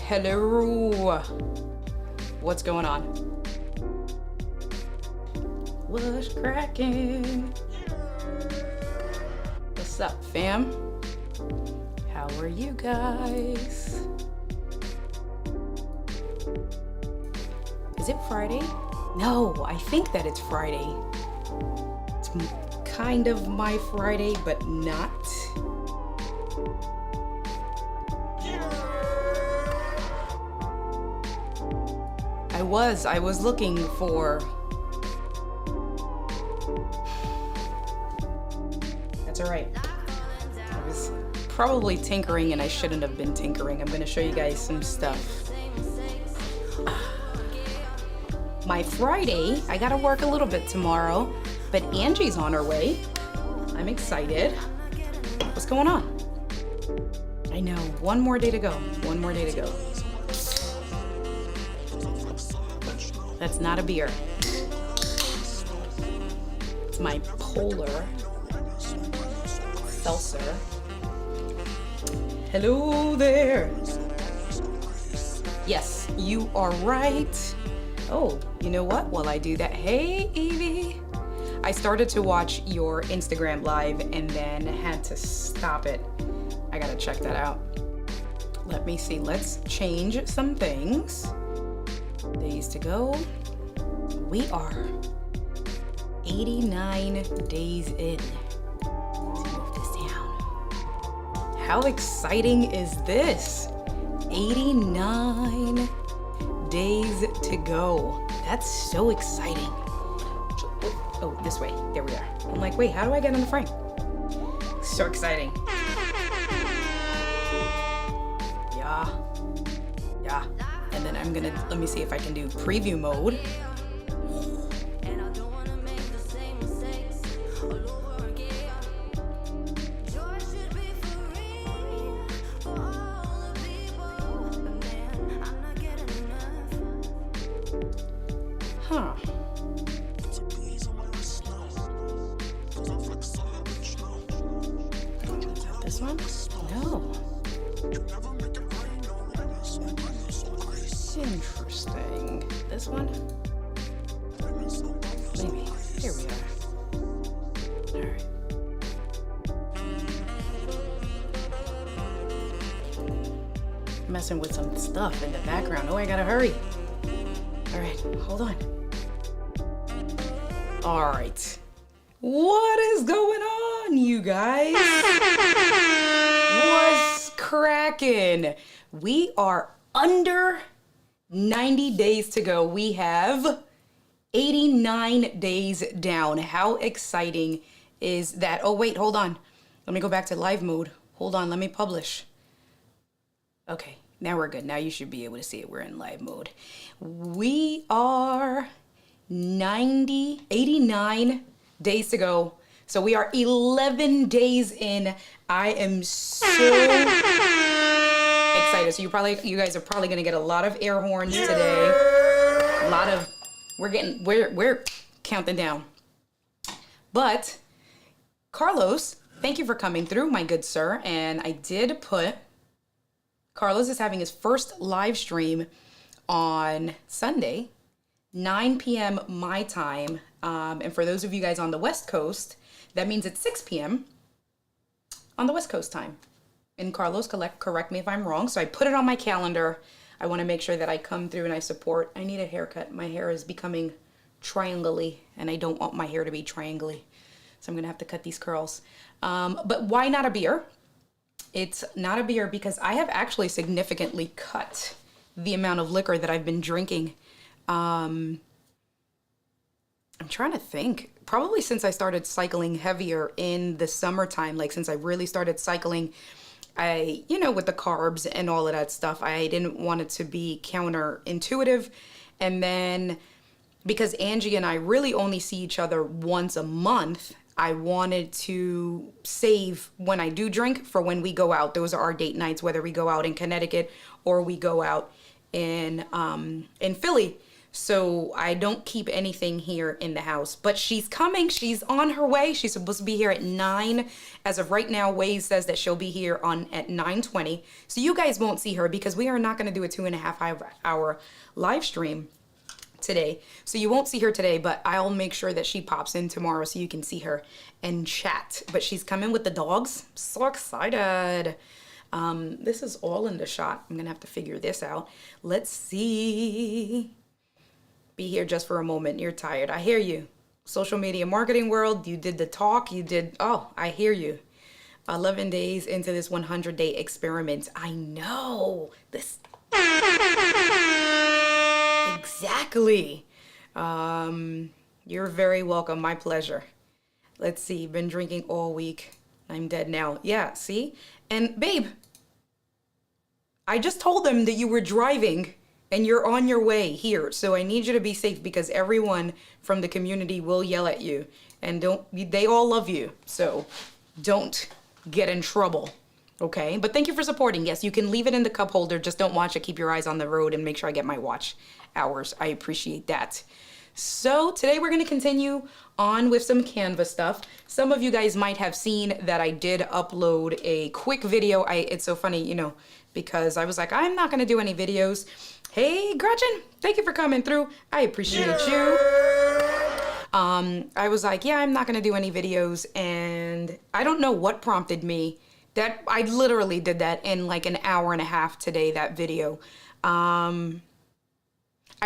Hello. What's going on? What's cracking? What's up, fam? How are you guys? Is it Friday? No, I think that it's Friday. It's kind of my Friday, but not. I was looking for... That's all right. I was probably tinkering and I shouldn't have been tinkering. I'm gonna show you guys some stuff. My Friday, I gotta work a little bit tomorrow, but Angie's on her way. I'm excited. What's going on? I know, one more day to go. One more day to go. That's not a beer. It's my polar seltzer. Hello there. Yes, you are right. Oh, you know what? While I do that, hey Evie. I started to watch your Instagram live and then had to stop it. I gotta check that out. Let me see, let's change some things. Days to go. We are 89 days in. Let's move this down. How exciting is this? 89 days to go. That's so exciting. Oh, this way. There we are. I'm like, wait, how do I get in the frame? So exciting. Yeah. And then I'm gonna, let me see if I can do preview mode. Huh. This one? No. Interesting. This one? Maybe. Here we are. Alright. Messing with some stuff in the background. Oh, I gotta hurry. Alright, hold on. Alright. What is going on, you guys? What's cracking? We are under 90 days to go. We have 89 days down. How exciting is that? Oh, wait, hold on. Let me go back to live mode. Hold on, let me publish. Okay, now we're good. Now you should be able to see it. We're in live mode. We are 89 days to go. So we are 11 days in. I am so excited. So you guys are probably gonna get a lot of air horns today. A lot of, we're counting down. But Carlos, thank you for coming through, my good sir. And I did put, Carlos is having his first live stream on Sunday, 9 p.m. my time. And for those of you guys on the West Coast, that means it's 6 p.m. on the West Coast time. And Carlos, correct me if I'm wrong. So I put it on my calendar. I want to make sure that I come through and I support. I need a haircut. My hair is becoming triangle-y, and I don't want my hair to be triangle-y. So I'm going to have to cut these curls. But why not a beer? It's not a beer because I have actually significantly cut the amount of liquor that I've been drinking. I'm trying to think. Probably since I started cycling heavier in the summertime, like since I really started cycling, with the carbs and all of that stuff, I didn't want it to be counterintuitive. And then because Angie and I really only see each other once a month, I wanted to save when I do drink for when we go out. Those are our date nights, whether we go out in Connecticut or we go out in Philly. So I don't keep anything here in the house. But she's coming. She's on her way. She's supposed to be here at 9. As of right now, Waze says that she'll be here at 9:20. So you guys won't see her because we are not going to do a 2.5 hour live stream today. So you won't see her today, but I'll make sure that she pops in tomorrow so you can see her and chat. But she's coming with the dogs. So excited. This is all in the shot. I'm gonna have to figure this out. Let's see. Be here just for a moment. You're tired. I hear you. Social media marketing world. You did the talk. Oh, I hear you. 11 days into this 100-day experiment. I know this. Exactly. You're very welcome. My pleasure. Let's see. Been drinking all week. I'm dead now. Yeah, see? And babe, I just told them that you were driving and you're on your way here. So I need you to be safe because everyone from the community will yell at you and they all love you. So don't get in trouble. Okay, but thank you for supporting. Yes, you can leave it in the cup holder. Just don't watch it. Keep your eyes on the road and make sure I get my watch hours. I appreciate that. So today we're going to continue on with some Canva stuff. Some of you guys might have seen that I did upload a quick video. It's so funny, you know, because I was like, I'm not going to do any videos. Hey, Gretchen, thank you for coming through. I appreciate you. I was like, yeah, I'm not going to do any videos. And I don't know what prompted me. That I literally did that in like an hour and a half today, that video. I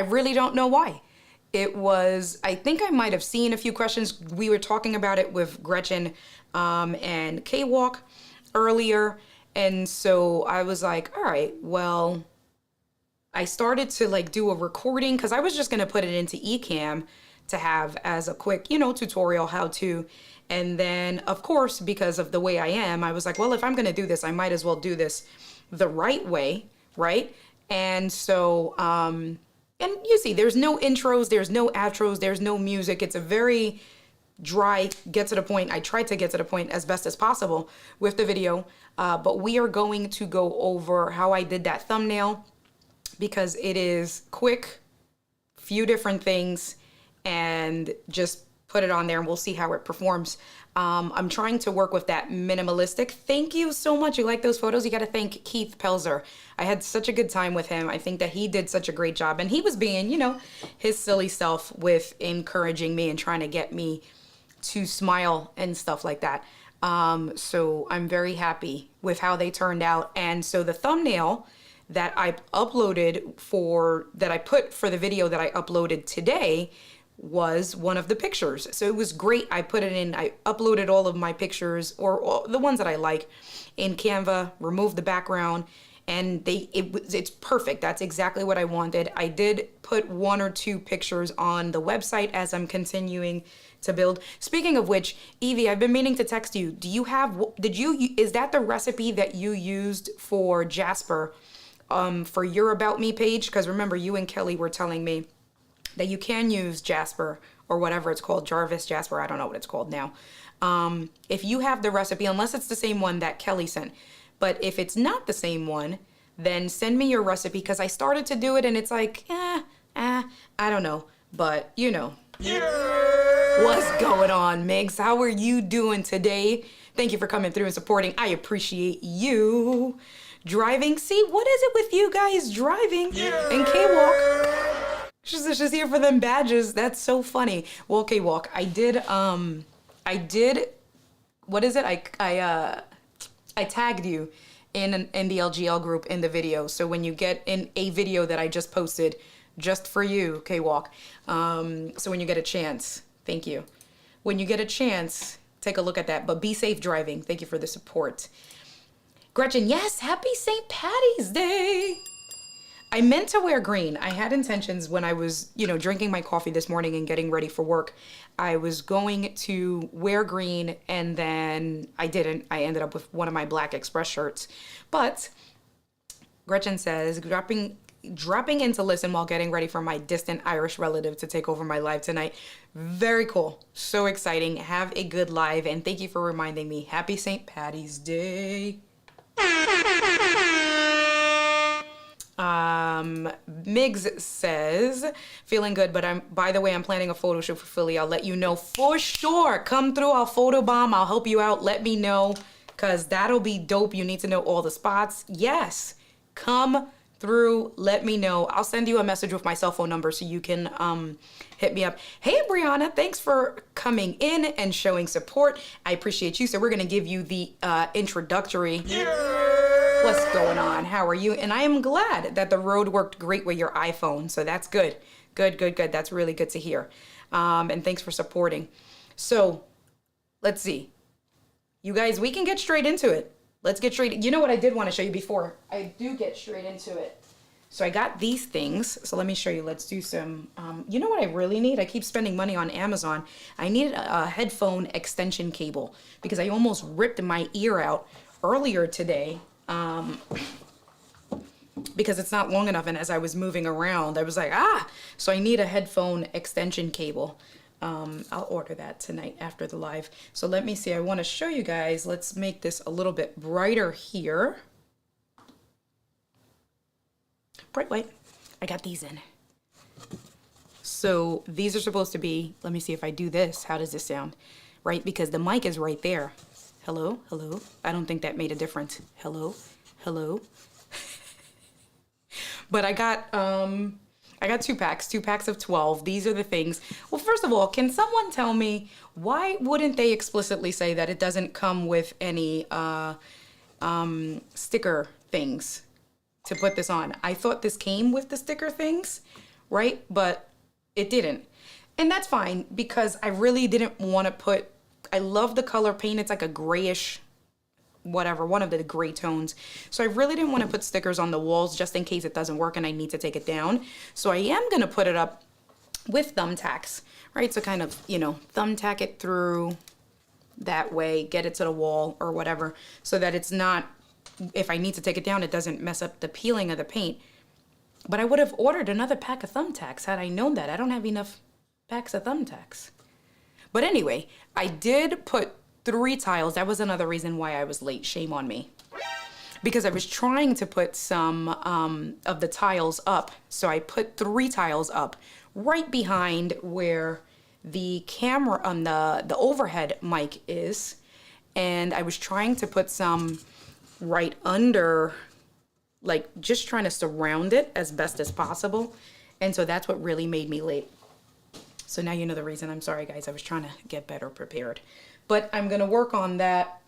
really don't know why. It was, I think I might have seen a few questions. We were talking about it with Gretchen and K-Walk earlier. And so I was like, all right, well, I started to like do a recording because I was just going to put it into Ecamm to have as a quick, you know, tutorial how to. And then, of course, because of the way I am, I was like, well, if I'm going to do this, I might as well do this the right way, right? And so, and you see, there's no intros, there's no outros, there's no music. It's a very dry, get to the point. I tried to get to the point as best as possible with the video, but we are going to go over how I did that thumbnail because it is quick, few different things, and just put it on there and we'll see how it performs. I'm trying to work with that minimalistic. Thank you so much. You like those photos? You got to thank Keith Pelzer. I had such a good time with him. I think that he did such a great job and he was being, you know, his silly self with encouraging me and trying to get me to smile and stuff like that. So I'm very happy with how they turned out. And so the thumbnail that I uploaded that I put for the video that I uploaded today was one of the pictures. So it was great. I put it in, I uploaded all of my pictures or the ones that I like in Canva, removed the background, and it's perfect. That's exactly what I wanted. I did put 1 or 2 pictures on the website as I'm continuing to build. Speaking of which, Evie, I've been meaning to text you. Is that the recipe that you used for Jasper for your About Me page? Because remember, you and Kelly were telling me that you can use Jasper or whatever it's called, Jarvis, Jasper, I don't know what it's called now. If you have the recipe, unless it's the same one that Kelly sent, but if it's not the same one, then send me your recipe because I started to do it and it's like, I don't know, but you know. Yeah. What's going on, Migs? How are you doing today? Thank you for coming through and supporting. I appreciate you. Driving, see, what is it with you guys driving? Yeah. And K-Walk? She's here for them badges. That's so funny. Well, okay, Walk. I did. What is it? I tagged you in the LGL group in the video. So when you get in a video that I just posted, just for you, okay, Walk. So when you get a chance, thank you. When you get a chance, take a look at that. But be safe driving. Thank you for the support. Gretchen, yes, happy St. Patty's Day. I meant to wear green. I had intentions when I was, you know, drinking my coffee this morning and getting ready for work. I was going to wear green and then I didn't. I ended up with one of my black Express shirts. But Gretchen says, dropping in to listen while getting ready for my distant Irish relative to take over my live tonight. Very cool. So exciting. Have a good live. And thank you for reminding me. Happy St. Patty's Day. Migs says, feeling good, but by the way, I'm planning a photo shoot for Philly. I'll let you know for sure. Come through, I'll photobomb, I'll help you out. Let me know, because that'll be dope. You need to know all the spots. Yes, come through, let me know. I'll send you a message with my cell phone number so you can hit me up. Hey, Brianna, thanks for coming in and showing support. I appreciate you. So we're going to give you the introductory. What's going on? How are you? And I am glad that the road worked great with your iPhone. So that's good. Good. That's really good to hear. And thanks for supporting. So let's see. You guys, we can get straight into it. Let's get straight. You know what I did want to show you before I do get straight into it. So I got these things. So let me show you. Let's do some, you know what I really need? I keep spending money on Amazon. I needed a headphone extension cable because I almost ripped my ear out earlier today because it's not long enough. And as I was moving around, I was like, so I need a headphone extension cable. I'll order that tonight after the live. So let me see. I want to show you guys. Let's make this a little bit brighter here. Bright white. I got these in. So these are supposed to be, let me see if I do this. How does this sound? Right? Because the mic is right there. Hello? Hello? I don't think that made a difference. Hello? Hello? But I got two packs of 12. These are the things. Well, first of all, can someone tell me why wouldn't they explicitly say that it doesn't come with any sticker things to put this on? I thought this came with the sticker things, right? But it didn't. And that's fine because I really didn't want to put, I love the color paint. It's like a grayish, whatever, one of the gray tones. So I really didn't want to put stickers on the walls just in case it doesn't work and I need to take it down. So I am going to put it up with thumbtacks, right? So kind of, thumbtack it through that way, get it to the wall or whatever, so that it's not, if I need to take it down, it doesn't mess up the peeling of the paint. But I would have ordered another pack of thumbtacks had I known that. I don't have enough packs of thumbtacks. But anyway, I did put 3 tiles. That was another reason why I was late. Shame on me. Because I was trying to put some of the tiles up. So I put 3 tiles up right behind where the camera on the overhead mic is. And I was trying to put some right under, like just trying to surround it as best as possible. And so that's what really made me late. So now you know the reason. I'm sorry, guys. I was trying to get better prepared. But I'm going to work on that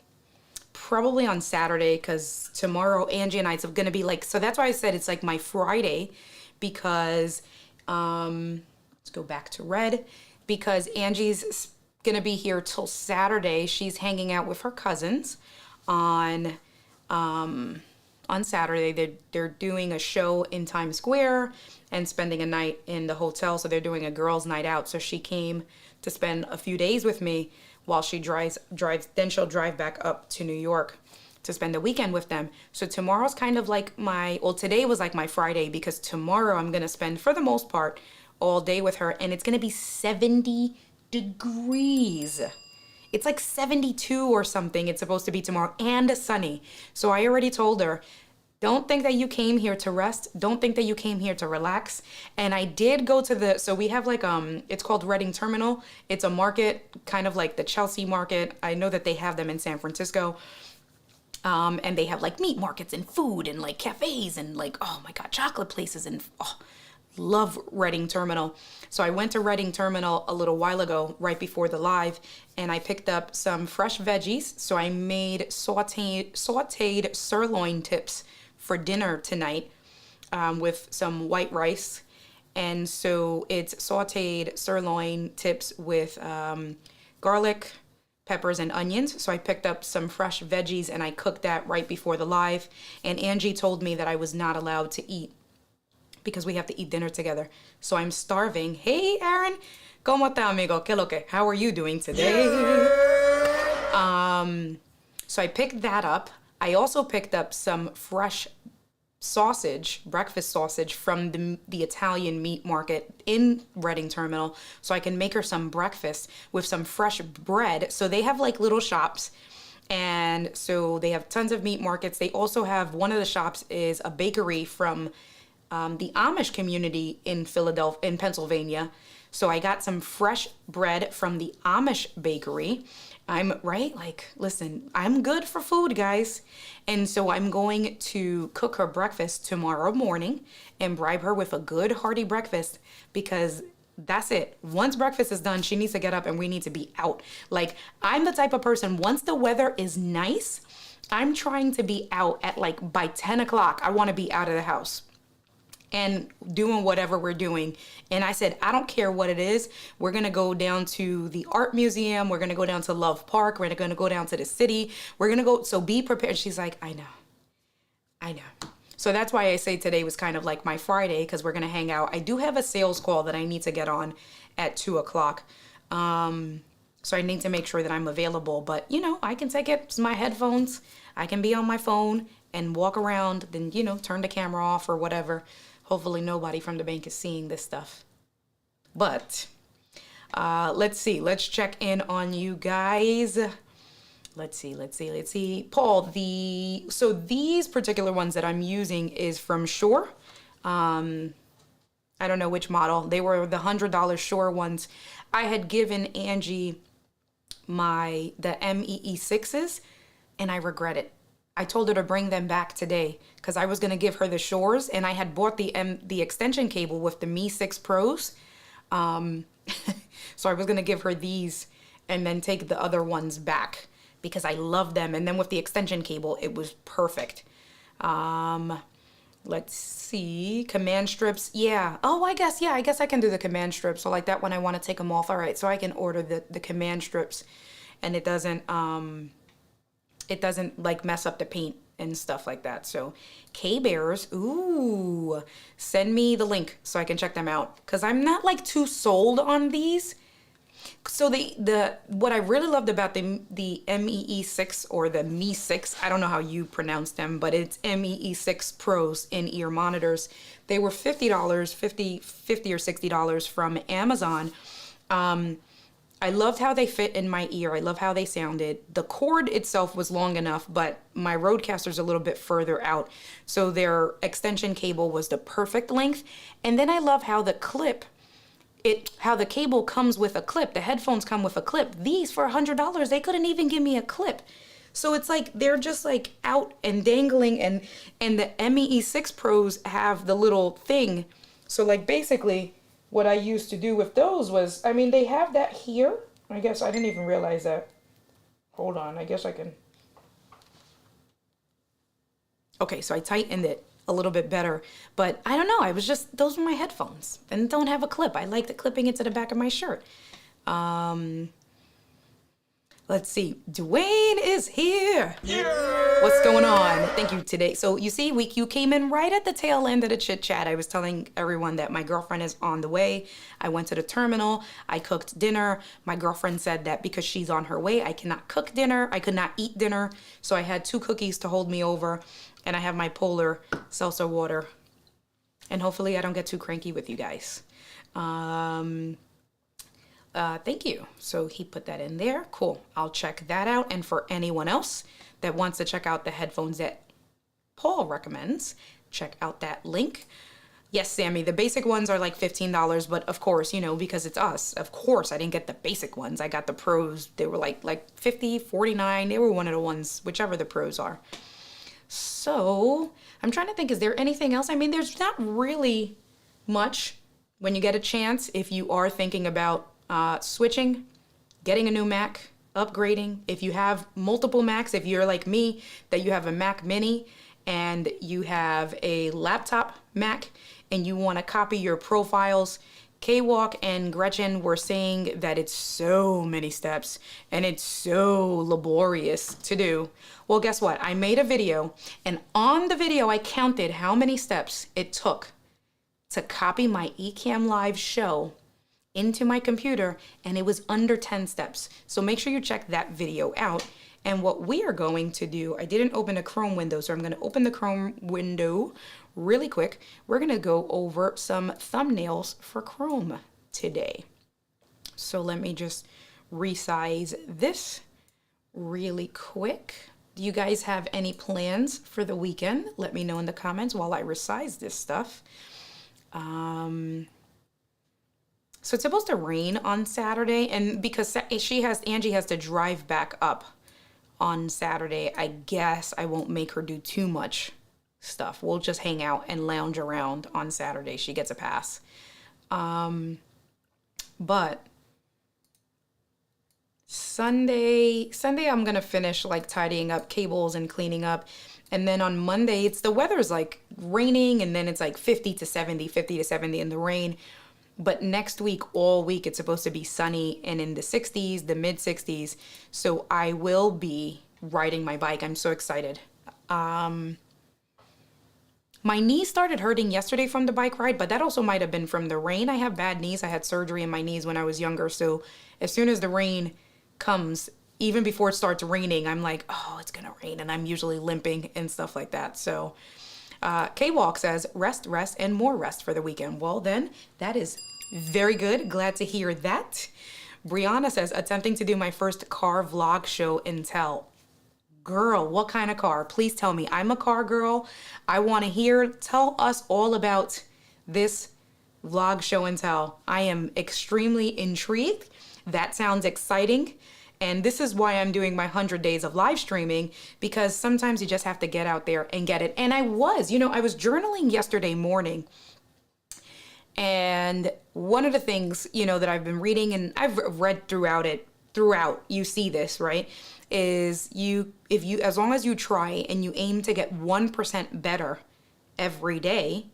probably on Saturday because tomorrow Angie and I, it's going to be like, so that's why I said it's like my Friday because, let's go back to red, because Angie's going to be here till Saturday. She's hanging out with her cousins on Saturday. They're doing a show in Times Square and spending a night in the hotel. So they're doing a girls' night out. So she came to spend a few days with me while she drives, then she'll drive back up to New York to spend the weekend with them. So tomorrow's kind of like today was like my Friday because tomorrow I'm going to spend, for the most part, all day with her. And it's going to be 70 degrees. It's like 72 or something. It's supposed to be tomorrow and sunny. So I already told her, don't think that you came here to rest. Don't think that you came here to relax. And I did go to so we have like, it's called Reading Terminal. It's a market, kind of like the Chelsea market. I know that they have them in San Francisco. And they have like meat markets and food and like cafes and like, oh my God, chocolate places and love Reading Terminal. So I went to Reading Terminal a little while ago, right before the live, and I picked up some fresh veggies. So I made sauteed sirloin tips for dinner tonight with some white rice. And so it's sauteed sirloin tips with garlic, peppers, and onions. So I picked up some fresh veggies and I cooked that right before the live. And Angie told me that I was not allowed to eat because we have to eat dinner together. So I'm starving. Hey, Aaron. ¿Cómo está, amigo? ¿Qué lo que? How are you doing today? So I picked that up. I also picked up some fresh sausage, breakfast sausage from the Italian meat market in Reading Terminal so I can make her some breakfast with some fresh bread. So they have like little shops. And so they have tons of meat markets. They also have, one of the shops is a bakery from the Amish community in Pennsylvania. So I got some fresh bread from the Amish bakery. I'm right, like, listen, I'm good for food, guys. And so I'm going to cook her breakfast tomorrow morning and bribe her with a good hearty breakfast, because that's it. Once breakfast is done, she needs to get up and we need to be out. Like, I'm the type of person, once the weather is nice, I'm trying to be out at like by 10 o'clock. I want to be out of the house and doing whatever we're doing. And I said, I don't care what it is. We're going to go down to the art museum. We're going to go down to Love Park. We're going to go down to the city. We're going to go. So be prepared. She's like, I know. So that's why I say today was kind of like my Friday, because we're going to hang out. I do have a sales call that I need to get on at 2 o'clock. So I need to make sure that I'm available. But, you know, I can take it, my headphones. I can be on my phone and walk around, then, you know, turn the camera off or whatever. Hopefully nobody from the bank is seeing this stuff. But let's see. Let's check in on you guys. Let's see. Paul, so these particular ones that I'm using is from Shure. I don't know which model. They were the $100 Shure ones. I had given Angie the MEE6s, and I regret it. I told her to bring them back today because I was going to give her the Shores, and I had bought the extension cable with the Mi 6 Pros. So I was going to give her these and then take the other ones back because I love them. And then with the extension cable, it was perfect. Let's see. Command strips. Yeah. Oh, I guess I can do the command strips. So like that when I want to take them off. All right. So I can order the command strips, and it doesn't like mess up the paint and stuff like that. So K-Bears, ooh, send me the link so I can check them out, because I'm not like too sold on these. So what I really loved about the MEE6 or the Mi 6, I don't know how you pronounce them, but it's MEE6 Pros in-ear monitors. They were $50 or $60 from Amazon. I loved how they fit in my ear. I love how they sounded. The cord itself was long enough, but my Rodecaster's a little bit further out. So their extension cable was the perfect length. And then I love how the cable comes with a clip. The headphones come with a clip. These for $100, they couldn't even give me a clip. So it's like they're just like out and dangling, and the MEE6 Pros have the little thing. So like basically what I used to do with those was, I mean, they have that here. I guess I didn't even realize that. Hold on, I guess I can. Okay, so I tightened it a little bit better, but I don't know. Those were my headphones and don't have a clip. I like the clipping into the back of my shirt. Let's see. Dwayne is here. Yeah! What's going on? Thank you today. So you see, you came in right at the tail end of the chit chat. I was telling everyone that my girlfriend is on the way. I went to the terminal. I cooked dinner. My girlfriend said that because she's on her way, I cannot cook dinner. I could not eat dinner. So I had 2 cookies to hold me over. And I have my Polar seltzer water. And hopefully I don't get too cranky with you guys. Thank you. So he put that in there. Cool. I'll check that out. And for anyone else that wants to check out the headphones that Paul recommends, check out that link. Yes, Sammy, the basic ones are like $15, but of course, you know, because it's us, of course, I didn't get the basic ones. I got the Pros. They were like 50, 49. They were one of the ones, whichever the Pros are. So I'm trying to think, is there anything else? I mean, there's not really much. When you get a chance, if you are thinking about switching, getting a new Mac, upgrading, if you have multiple Macs, if you're like me, that you have a Mac Mini and you have a laptop Mac and you want to copy your profiles, K-Walk and Gretchen were saying that it's so many steps and it's so laborious to do. Well, guess what? I made a video, and on the video I counted how many steps it took to copy my Ecamm Live show into my computer, and it was under 10 steps. So make sure you check that video out. And what we are going to do, I didn't open a Chrome window, so I'm going to open the Chrome window really quick. We're going to go over some thumbnails for Chrome today. So let me just resize this really quick. Do you guys have any plans for the weekend? Let me know in the comments while I resize this stuff. So it's supposed to rain on Saturday, and because Angie has to drive back up on Saturday, I guess I won't make her do too much stuff. We'll just hang out and lounge around on Saturday. She gets a pass. But Sunday I'm gonna finish like tidying up cables and cleaning up. And then on Monday, the weather's like raining, and then it's like 50 to 70 in the rain. But next week, all week, it's supposed to be sunny and in the 60s, the mid 60s. So I will be riding my bike. I'm so excited. My knee started hurting yesterday from the bike ride, but that also might have been from the rain. I have bad knees. I had surgery in my knees when I was younger. So as soon as the rain comes, even before it starts raining, I'm like, oh, it's gonna rain, and I'm usually limping and stuff like that. So K-Walk says rest, and more rest for the weekend. Well, then that is very good. Glad to hear that. Brianna says attempting to do my first car vlog show and tell. Girl, what kind of car? Please tell me. I'm a car girl. I want to hear. Tell us all about this vlog show and tell. I am extremely intrigued. That sounds exciting. And this is why I'm doing my 100 days of live streaming, because sometimes you just have to get out there and get it. And I was journaling yesterday morning. And one of the things, that I've been reading, and I've read throughout, you see this, right? Is as long as you try and you aim to get 1% better every day,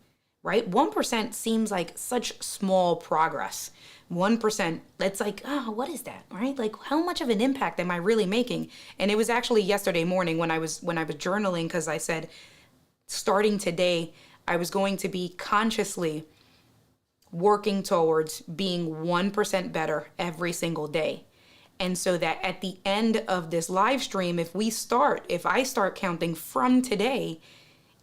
right? 1% seems like such small progress. 1%, that's like, oh, what is that, right? Like, how much of an impact am I really making? And it was actually yesterday morning when I was journaling, because I said, starting today, I was going to be consciously working towards being 1% better every single day. And so that at the end of this live stream, if I start counting from today,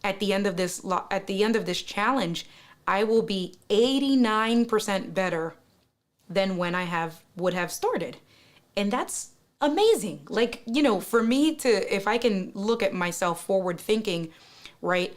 at the end of this challenge, I will be 89% better than when I would have started. And that's amazing. Like, for me if I can look at myself forward thinking, right,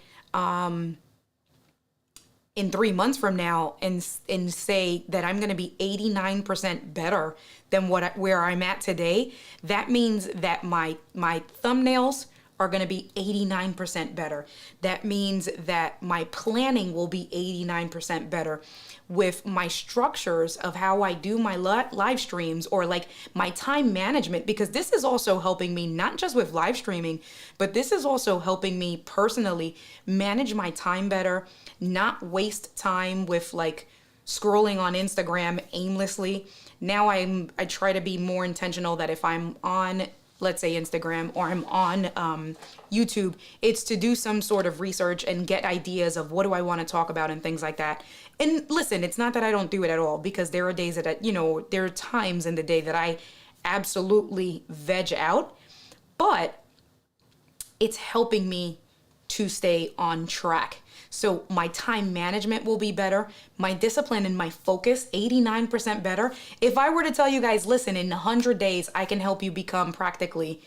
in 3 months from now and say that I'm going to be 89% better than where I'm at today, that means that my thumbnails are going to be 89% better. That means that my planning will be 89% better, with my structures of how I do my live streams, or like my time management, because this is also helping me, not just with live streaming, but this is also helping me personally manage my time better, not waste time with like scrolling on Instagram aimlessly. Now I try to be more intentional that if I'm on, let's say, Instagram, or I'm on YouTube, it's to do some sort of research and get ideas of what do I want to talk about and things like that. And listen, it's not that I don't do it at all, because there are days that, there are times in the day that I absolutely veg out, but it's helping me to stay on track. So my time management will be better. My discipline and my focus, 89% better. If I were to tell you guys, listen, in 100 days, I can help you become practically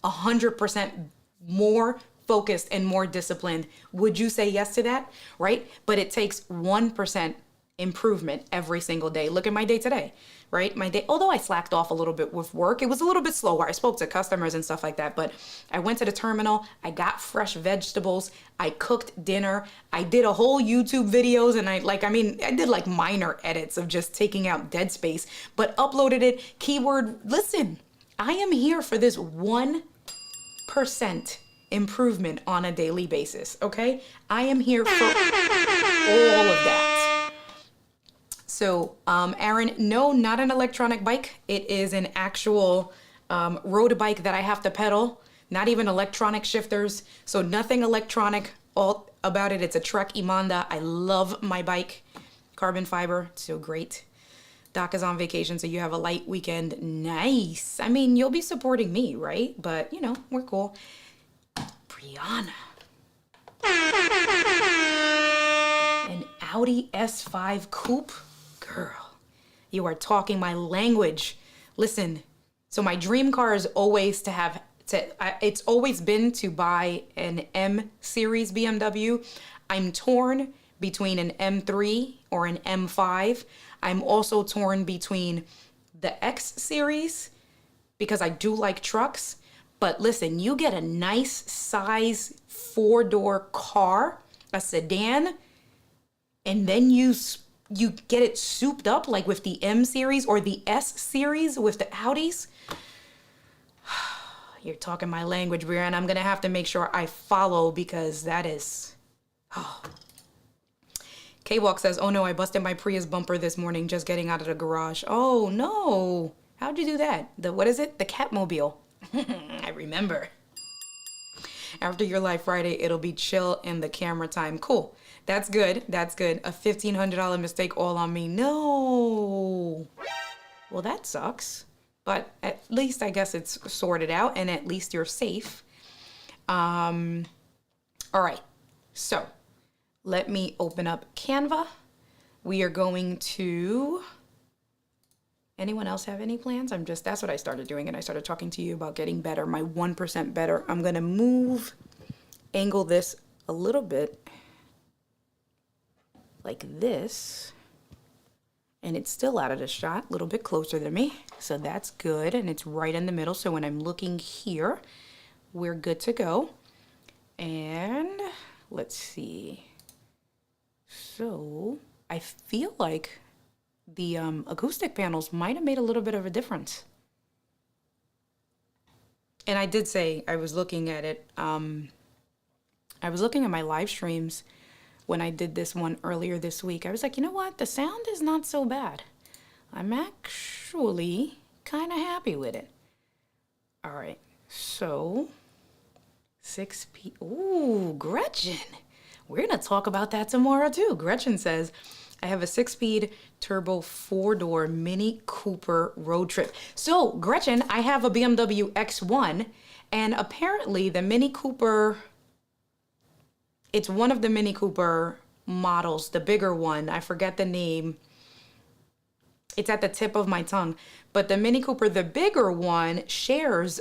100% more focused and more disciplined, would you say yes to that? Right? But it takes 1% improvement every single day. Look at my day today, right? My day, although I slacked off a little bit with work, it was a little bit slower. I spoke to customers and stuff like that, but I went to the terminal, I got fresh vegetables, I cooked dinner, I did a whole YouTube videos, and I did like minor edits of just taking out dead space, but uploaded it. Keyword, listen, I am here for this 1% improvement on a daily basis, okay? I am here for all of that. So, Aaron, no, not an electronic bike. It is an actual road bike that I have to pedal, not even electronic shifters. So nothing electronic all about it. It's a Trek Imanda. I love my bike. Carbon fiber, so great. Doc is on vacation, so you have a light weekend. Nice. I mean, you'll be supporting me, right? But, we're cool. Brianna. An Audi S5 coupe? Girl, you are talking my language. Listen, so my dream car is always to have it's always been to buy an M series BMW. I'm torn between an M3 or an M5. I'm also torn between the X series because I do like trucks. But listen, you get a nice size 4-door car, a sedan, and then you get it souped up like with the M series or the S series with the Audis. You're talking my language, Brianna. I'm going to have to make sure I follow because that is... Oh. K-Walk says, oh no, I busted my Prius bumper this morning just getting out of the garage. Oh no. How'd you do that? What is it? The Catmobile. I remember. After your Live Friday, it'll be chill in the camera time. Cool. That's good. That's good. A $1,500 mistake all on me. No. Well, that sucks. But at least I guess it's sorted out and at least you're safe. All right. So let me open up Canva. We are going to... Anyone else have any plans? That's what I started doing, and I started talking to you about getting better, my 1% better. I'm gonna angle this a little bit like this, and it's still out of the shot, a little bit closer to me, so that's good, and it's right in the middle, so when I'm looking here, we're good to go. And let's see. So I feel like the acoustic panels might have made a little bit of a difference. And I did say I was looking at it. I was looking at my live streams when I did this one earlier this week. I was like, you know what? The sound is not so bad. I'm actually kind of happy with it. All right. So 6P. Ooh, Gretchen. We're going to talk about that tomorrow too. Gretchen says, I have a 6-speed turbo 4-door Mini Cooper road trip. So, Gretchen, I have a BMW X1, and apparently the Mini Cooper, it's one of the Mini Cooper models, the bigger one. I forget the name. It's at the tip of my tongue. But the Mini Cooper, the bigger one, shares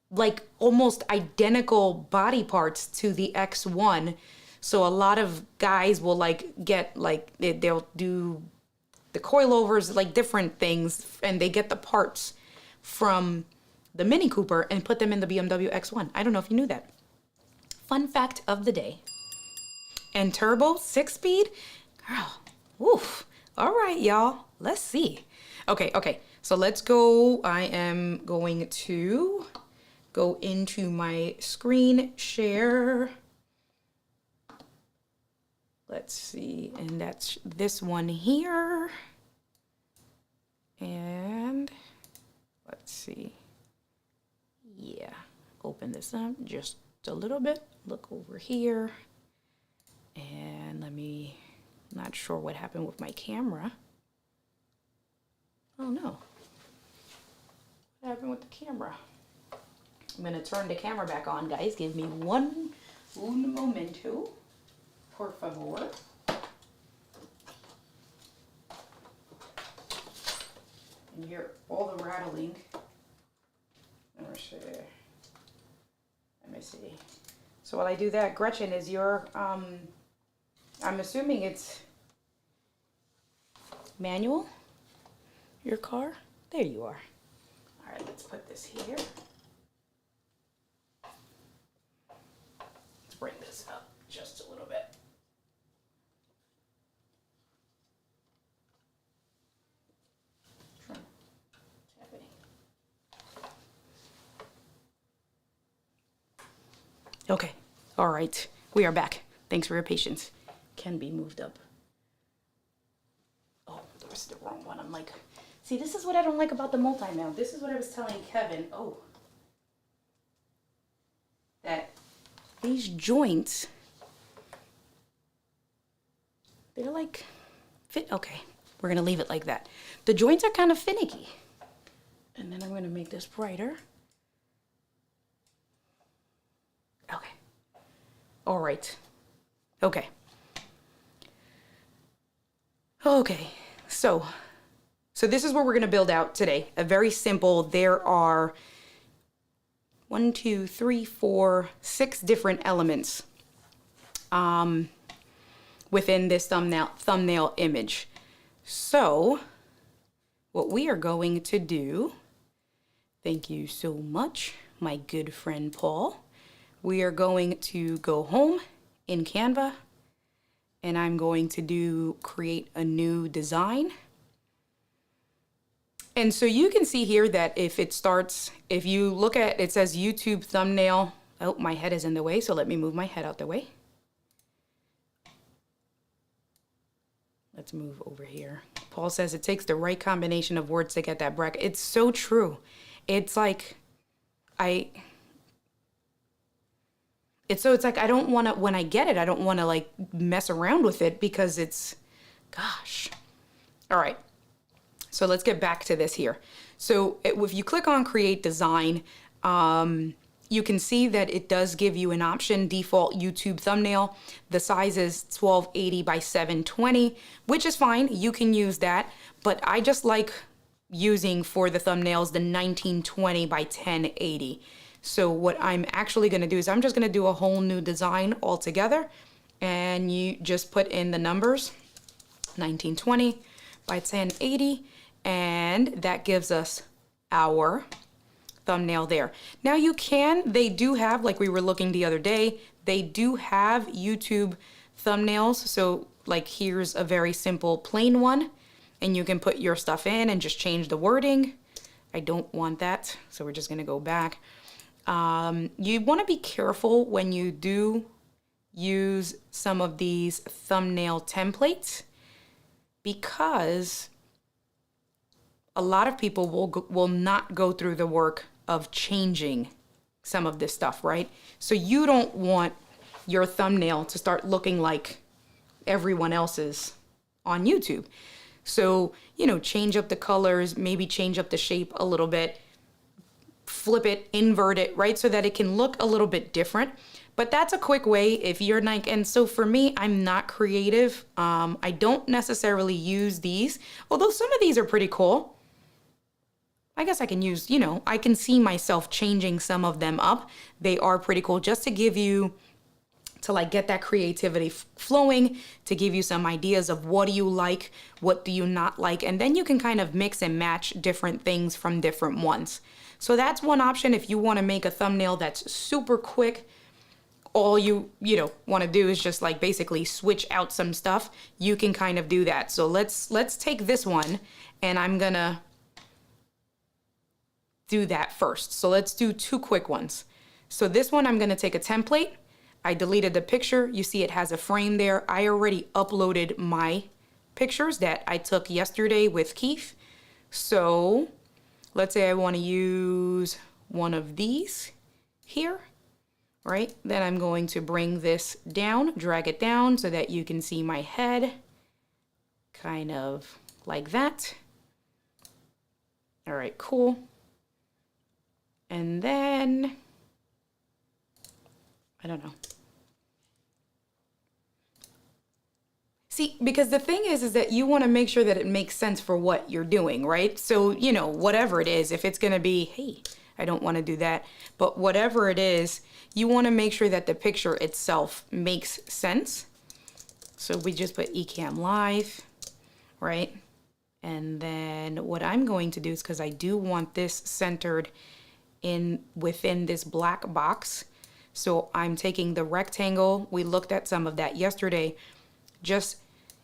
like almost identical body parts to the X1. So a lot of guys will they'll do the coilovers, like different things, and they get the parts from the Mini Cooper and put them in the BMW X1. I don't know if you knew that. Fun fact of the day. And turbo, 6-speed? Girl, oof. All right, y'all. Let's see. Okay. So let's go. I am going to go into my screen share. Let's see, and that's this one here. And let's see. Yeah, open this up just a little bit. Look over here. And not sure what happened with my camera. Oh no. What happened with the camera? I'm gonna turn the camera back on, guys. Give me un momento. Por favor. And hear all the rattling. Let me see. So while I do that, Gretchen, is your, I'm assuming it's manual? Your car? There you are. All right, let's put this here. Let's bring this up just a little bit. Okay, all right, we are back. Thanks for your patience. Can be moved up. Oh, there's the wrong one. I'm like, see, this is what I don't like about the multi-mount. This is what I was telling Kevin. Oh, that these joints, they're like, okay, we're gonna leave it like that. The joints are kind of finicky. And then I'm gonna make this brighter. Okay. All right. Okay. Okay. So this is what we're going to build out today. A very simple, there are 1, 2, 3, 4, 6 different elements within this thumbnail image. So what we are going to do, thank you so much, my good friend Paul. We are going to go home in Canva, and I'm going to create a new design. And so you can see here that if you look at, it says YouTube thumbnail. Oh, my head is in the way, so let me move my head out the way. Let's move over here. Paul says it takes the right combination of words to get that bracket. It's so true. It's like, it's like I don't want to, when I get it, I don't want to like mess around with it because it's, gosh. All right. So let's get back to this here. So if you click on create design, you can see that it does give you an option, default YouTube thumbnail. The size is 1280 by 720, which is fine. You can use that, but I just like using for the thumbnails the 1920 by 1080. So what I'm actually going to do is I'm just going to do a whole new design altogether, and you just put in the numbers 1920 by 1080, and that gives us our thumbnail there. Now they do have, like we were looking the other day, they do have YouTube thumbnails. So like here's a very simple plain one, and you can put your stuff in and just change the wording. I don't want that, so we're just gonna go back. You want to be careful when you do use some of these thumbnail templates, because a lot of people will not go through the work of changing some of this stuff, right? So you don't want your thumbnail to start looking like everyone else's on YouTube. So, change up the colors, maybe change up the shape a little bit, flip it, invert it, right? So that it can look a little bit different. But that's a quick way if you're like, and so for me, I'm not creative. I don't necessarily use these, although some of these are pretty cool. I guess I can use, I can see myself changing some of them up. They are pretty cool just to give you, to like get that creativity flowing, to give you some ideas of what do you like, what do you not like, and then you can kind of mix and match different things from different ones. So that's one option if you want to make a thumbnail that's super quick. All you want to do is just like basically switch out some stuff. You can kind of do that. So let's take this one, and I'm gonna do that first. So let's do 2 quick ones. So this one, I'm gonna take a template. I deleted the picture. You see it has a frame there. I already uploaded my pictures that I took yesterday with Keith. So let's say I want to use one of these here, right? Then I'm going to bring this down, drag it down so that you can see my head, kind of like that. All right, cool. And then, I don't know. See, because the thing is that you want to make sure that it makes sense for what you're doing, right? So, whatever it is, if it's going to be, hey, I don't want to do that, but whatever it is, you want to make sure that the picture itself makes sense. So we just put Ecamm Live, right? And then what I'm going to do is, because I do want this centered within this black box. So I'm taking the rectangle. We looked at some of that yesterday. Just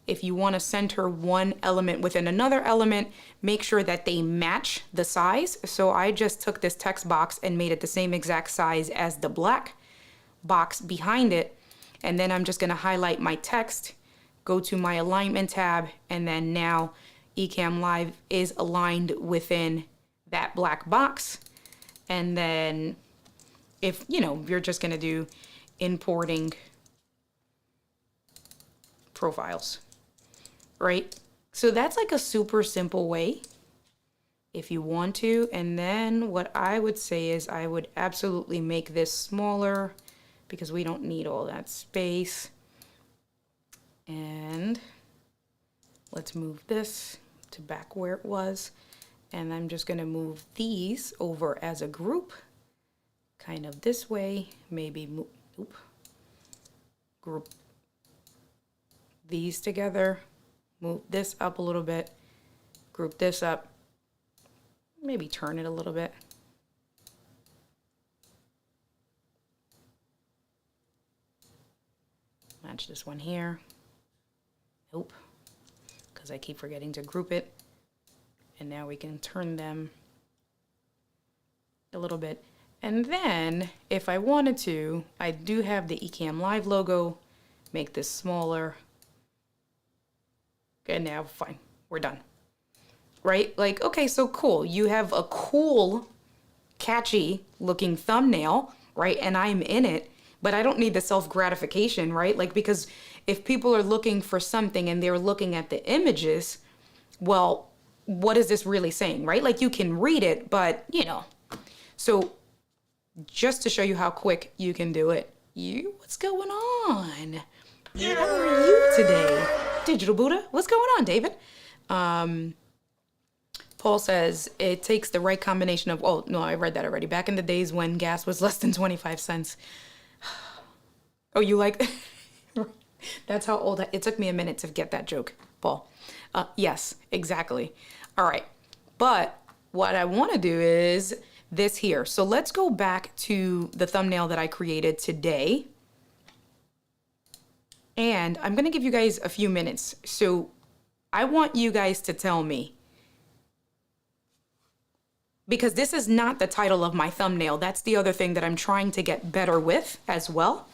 if you want to center one element within another element, make sure that they match the size. So I just took this text box and made it the same exact size as the black box behind it. And then I'm just going to highlight my text, go to my alignment tab, and then now Ecamm Live is aligned within that black box. And then if, you're just going to do importing profiles, right? So that's like a super simple way if you want to. And then what I would say is I would absolutely make this smaller because we don't need all that space. And let's move this to back where it was. And I'm just going to move these over as a group, kind of this way, maybe group these together, move this up a little bit, group this up, maybe turn it a little bit. Match this one here. Nope, because I keep forgetting to group it. And now we can turn them a little bit. And then if I wanted to, I do have the Ecamm Live logo, make this smaller. Okay, now fine, we're done. Right? Like, okay, so cool. You have a cool, catchy looking thumbnail, right? And I'm in it, but I don't need the self-gratification, right? Like, because if people are looking for something and they're looking at the images, well, what is this really saying, right? Like, you can read it, but you know. So just to show you how quick you can do it, what's going on? Yeah. How are you today? Digital Buddha, what's going on, David? Paul says it takes the right combination of, oh, no, I read that already. Back in the days when gas was less than 25 cents. Oh, you like, that's how old, it took me a minute to get that joke, Paul. Yes, exactly. All right. But what I want to do is this here. So let's go back to the thumbnail that I created today. And I'm going to give you guys a few minutes. So I want you guys to tell me, because this is not the title of my thumbnail. That's the other thing that I'm trying to get better with as well,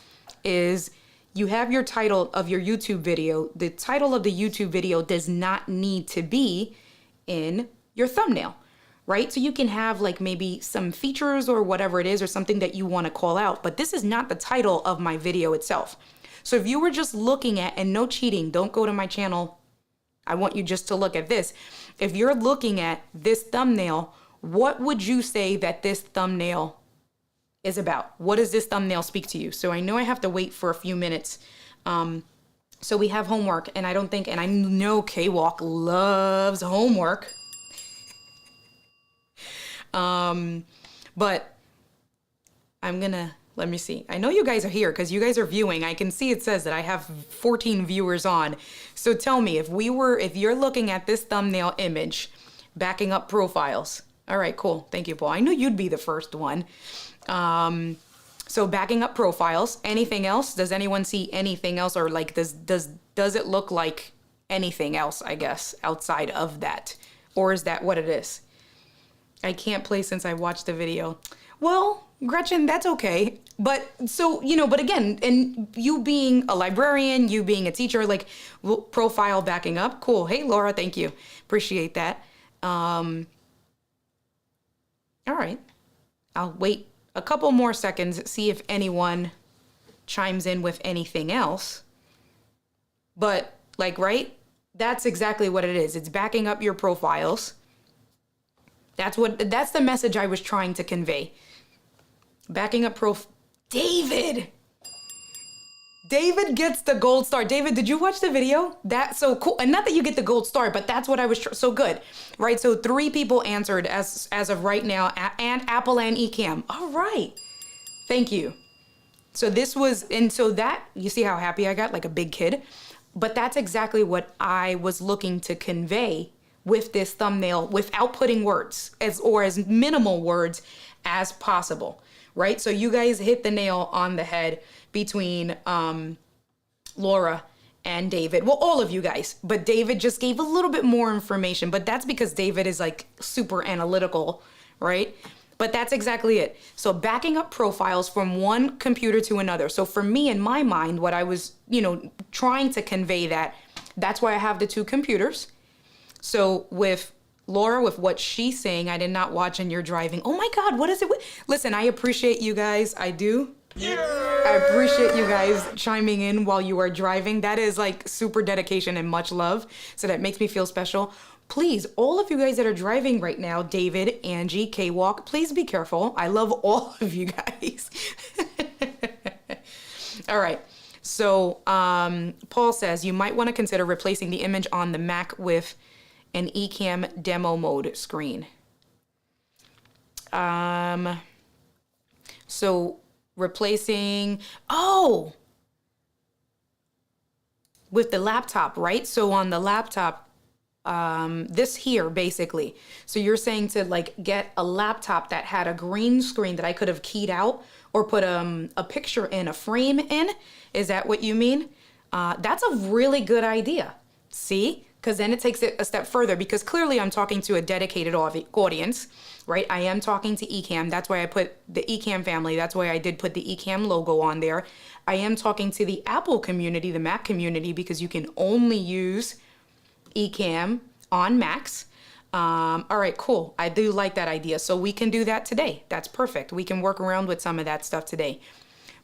is you have your title of your YouTube video. The title of the YouTube video does not need to be in your thumbnail, right? So you can have like maybe some features or whatever it is, or something that you want to call out, but this is not the title of my video itself. So if you were just looking at, and no cheating, don't go to my channel. I want you just to look at this. If you're looking at this thumbnail, what would you say that this thumbnail is about? What does this thumbnail speak to you? So I know I have to wait for a few minutes. So we have homework, and I don't think, and I know K-Walk loves homework. But I'm gonna, let me see. I know you guys are here because you guys are viewing. I can see it says that I have 14 viewers on. So tell me, if you're looking at this thumbnail image, backing up profiles. All right, cool. Thank you, Paul. I knew you'd be the first one. So backing up profiles, anything else? Does anyone see anything else? Or like, does it look like anything else, I guess, outside of that? Or is that what it is? I can't play since I watched the video. Well, Gretchen, that's okay. But so, but again, and you being a librarian, you being a teacher, like profile backing up. Cool. Hey, Laura, thank you. Appreciate that. All right. I'll wait a couple more seconds, see if anyone chimes in with anything else. But like, right? That's exactly what it is. It's backing up your profiles. That's the message I was trying to convey. Backing up David gets the gold star. David, did you watch the video? That's so cool. And not that you get the gold star, but that's what I was so good, right? So 3 people answered as of right now, and Apple and Ecamm. All right. Thank you. So this was, and so that, you see how happy I got, like a big kid? But that's exactly what I was looking to convey with this thumbnail without putting words, as minimal words as possible, right? So you guys hit the nail on the head between Laura and David. Well, all of you guys, but David just gave a little bit more information, but that's because David is like super analytical, right? But that's exactly it. So backing up profiles from one computer to another. So for me, in my mind, what I was, trying to convey that's why I have the 2 computers. So with Laura, with what she's saying, I did not watch and you're driving. Oh my God, what is it? Listen, I appreciate you guys. I do. Yeah. I appreciate you guys chiming in while you are driving. That is like super dedication and much love. So that makes me feel special. Please, all of you guys that are driving right now, David, Angie, K-Walk, please be careful. I love all of you guys. All right. So Paul says you might want to consider replacing the image on the Mac with an Ecamm demo mode screen. So replacing, oh, with the laptop, right? So on the laptop, this here basically. So you're saying to like get a laptop that had a green screen that I could have keyed out or put a picture in, a frame in. Is that what you mean? That's a really good idea. See? Because then it takes it a step further, because clearly I'm talking to a dedicated audience, right? I am talking to Ecamm. That's why I put the Ecamm family. That's why I did put the Ecamm logo on there. I am talking to the Apple community, the Mac community, because you can only use Ecamm on Macs. All right, cool. I do like that idea. So we can do that today. That's perfect. We can work around with some of that stuff today.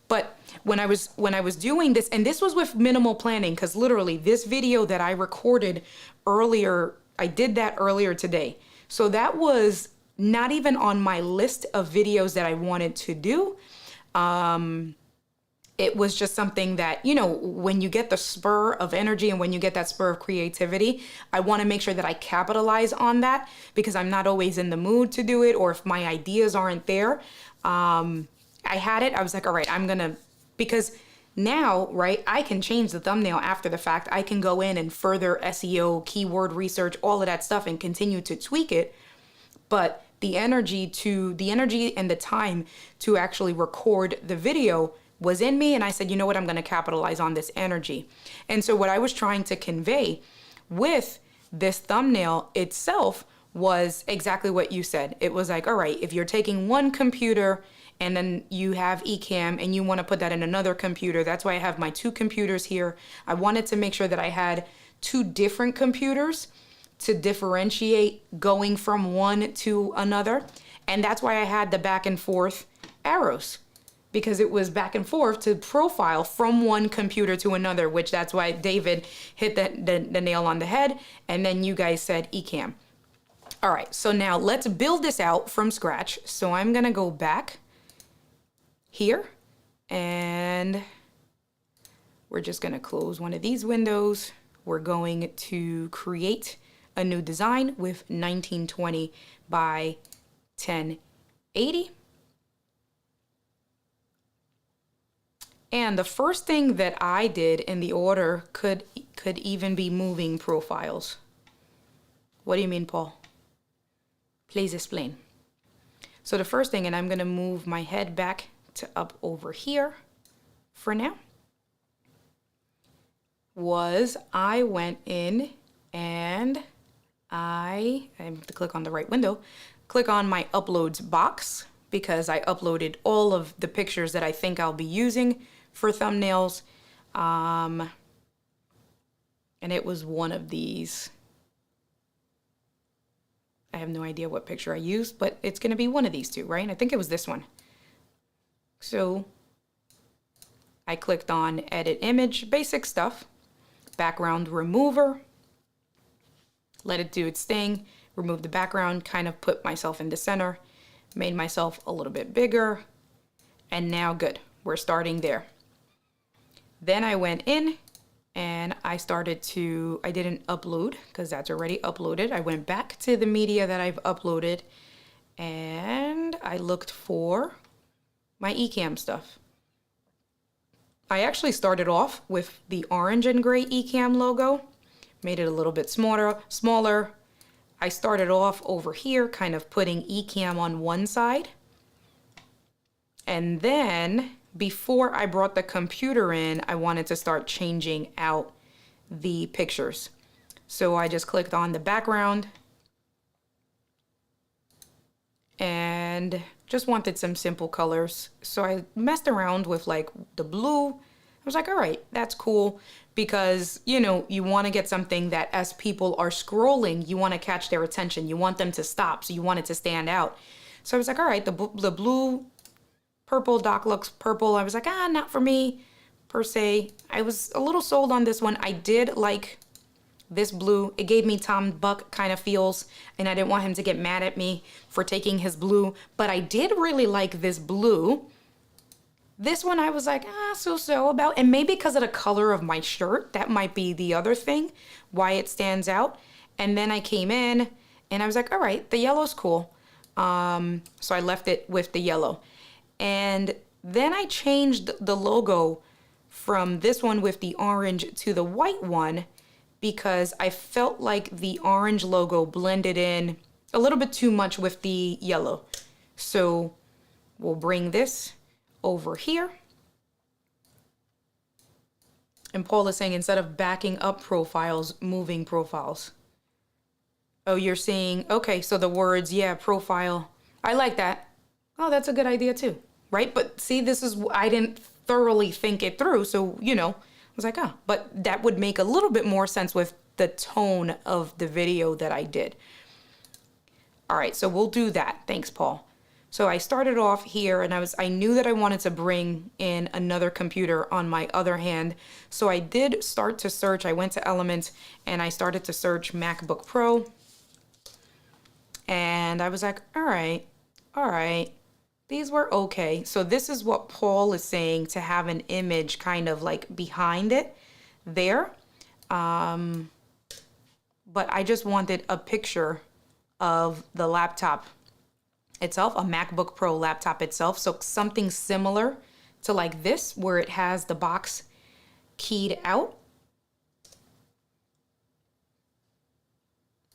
But when I was doing this, and this was with minimal planning, because literally this video that I recorded earlier, I did that earlier today. So that was not even on my list of videos that I wanted to do. It was just something that, you know, when you get the spur of energy and when you get that spur of creativity, I want to make sure that I capitalize on that, because I'm not always in the mood to do it, or if my ideas aren't there. I had it. I was like, all right, I'm going to, because now, right, I can change the thumbnail after the fact. I can go in and further SEO, keyword research, all of that stuff, and continue to tweak it. But the energy and the time to actually record the video was in me. And I said, you know what, I'm going to capitalize on this energy. And so what I was trying to convey with this thumbnail itself was exactly what you said. It was like, all right, if you're taking one computer and then you have Ecamm and you want to put that in another computer, that's why I have my 2 computers here. I wanted to make sure that I had 2 different computers to differentiate going from one to another. And that's why I had the back and forth arrows, because it was back and forth to profile from one computer to another, which that's why David hit the nail on the head. And then you guys said Ecamm. All right, so now let's build this out from scratch. So I'm gonna go back here and we're just gonna close one of these windows. We're going to create a new design with 1920 by 1080. And the first thing that I did in the order could even be moving profiles. What do you mean, Paul? Please explain. So the first thing, and I'm going to move my head back to up over here for now, was I went in and I have to click on the right window, click on my uploads box, because I uploaded all of the pictures that I think I'll be using for thumbnails. And it was one of these. I have no idea what picture I used, but it's going to be one of these 2, right? I think it was this one. So I clicked on edit image, basic stuff, background remover, let it do its thing, remove the background, kind of put myself in the center, made myself a little bit bigger, and now good. We're starting there. Then I went in and I didn't upload because that's already uploaded. I went back to the media that I've uploaded and I looked for my Ecamm stuff. I actually started off with the orange and gray Ecamm logo, made it a little bit smaller. I started off over here kind of putting Ecamm on one side. And then before I brought the computer in, I wanted to start changing out the pictures. So I just clicked on the background and just wanted some simple colors. So I messed around with like the blue. I was like, all right, that's cool, because, you know, you want to get something that as people are scrolling, you want to catch their attention. You want them to stop. So you want it to stand out. So I was like, all right, the blue, purple, Doc looks purple. I was like, not for me per se. I was a little sold on this one. I did like this blue. It gave me Tom Buck kind of feels, and I didn't want him to get mad at me for taking his blue, but I did really like this blue. This one I was like, so about, and maybe because of the color of my shirt, that might be the other thing, why it stands out. And then I came in and I was like, all right, the yellow's cool. So I left it with the yellow. And then I changed the logo from this one with the orange to the white one because I felt like the orange logo blended in a little bit too much with the yellow. So we'll bring this over here. And Paul is saying instead of backing up profiles, moving profiles. Oh, you're seeing, okay, so the words, yeah, profile. I like that. Oh, that's a good idea too, right? But see, this is, I didn't thoroughly think it through. So, you know, I was like, oh, but that would make a little bit more sense with the tone of the video that I did. All right, so we'll do that. Thanks, Paul. So I started off here and I knew that I wanted to bring in another computer on my other hand. So I did start to search. I went to Elements and I started to search MacBook Pro. And I was like, all right, these were okay. So this is what Paul is saying, to have an image kind of like behind it there. But I just wanted a picture of the laptop itself, a MacBook Pro laptop itself. So something similar to like this, where it has the box keyed out.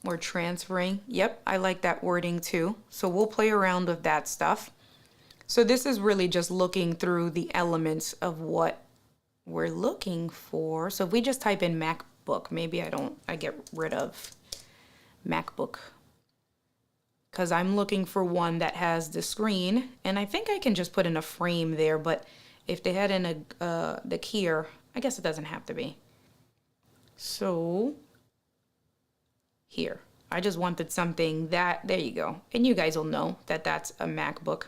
Or transferring. Yep, I like that wording too. So we'll play around with that stuff. So this is really just looking through the elements of what we're looking for. So if we just type in MacBook, maybe I get rid of MacBook, because I'm looking for one that has the screen, and I think I can just put in a frame there, but if they had in the keyer, I guess it doesn't have to be. So here, I just wanted something that, there you go. And you guys will know that that's a MacBook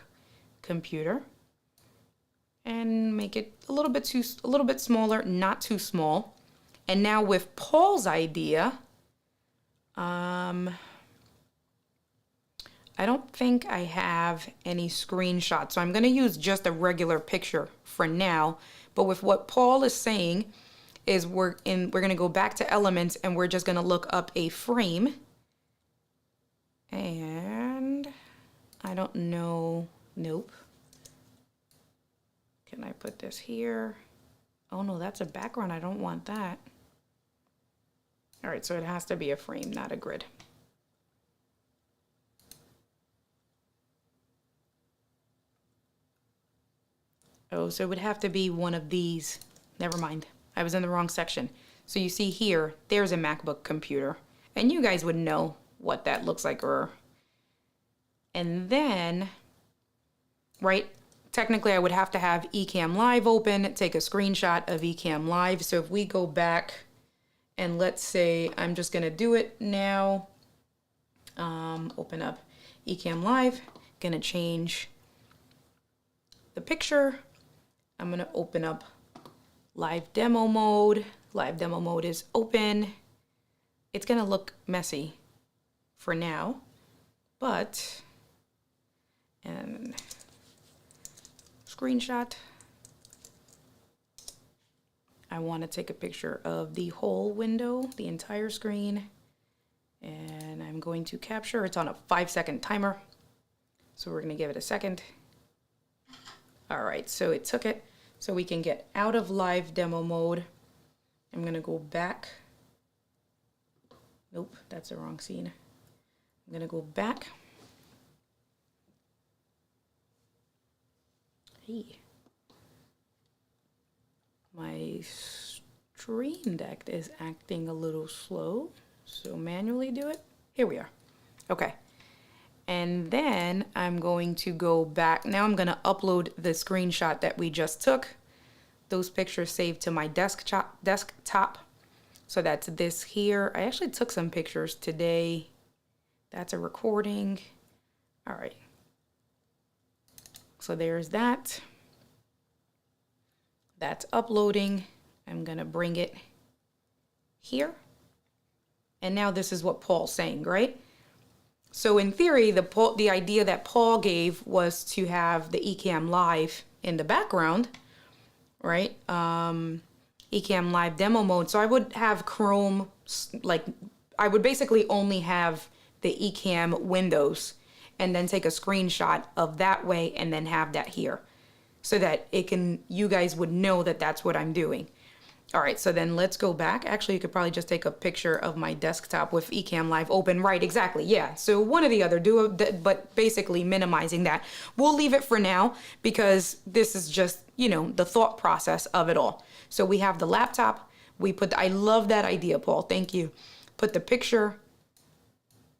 computer. And make it a little bit smaller, not too small. And now with Paul's idea, I don't think I have any screenshots, so I'm going to use just a regular picture for now. But with what Paul is saying is we're going to go back to Elements and we're just going to look up a frame. And I don't know. Nope. Can I put this here? Oh no, that's a background. I don't want that. All right, so it has to be a frame, not a grid. Oh, so it would have to be one of these. Never mind. I was in the wrong section. So you see here, there's a MacBook computer. And you guys would know what that looks like. And then, right, technically I would have to have Ecamm Live open, take a screenshot of Ecamm Live. So if we go back and let's say I'm just going to do it now. Open up Ecamm Live. Going to change the picture. I'm going to open up live demo mode. Live demo mode is open. It's going to look messy for now, but, and screenshot. I want to take a picture of the whole window, the entire screen, and I'm going to capture. It's on a 5-second timer, so we're going to give it a second. All right, so it took it. So we can get out of live demo mode. I'm going to go back. Nope, that's the wrong scene. I'm going to go back. Hey. My Stream Deck is acting a little slow, so manually do it. Here we are. Okay. And then I'm going to go back. Now I'm going to upload the screenshot that we just took. Those pictures saved to my desktop. So that's this here. I actually took some pictures today. That's a recording. All right. So there's that. That's uploading. I'm going to bring it here. And now this is what Paul's saying, right? So in theory, the idea that Paul gave was to have the Ecamm Live in the background, right? Ecamm Live demo mode. So I would have Chrome, like I would basically only have the Ecamm windows and then take a screenshot of that way and then have that here so that you guys would know that that's what I'm doing. All right, so then let's go back. Actually, you could probably just take a picture of my desktop with Ecamm Live open. Right, exactly, yeah. So one or the other, but basically minimizing that. We'll leave it for now because this is just, the thought process of it all. So we have the laptop. I love that idea, Paul, thank you. Put the picture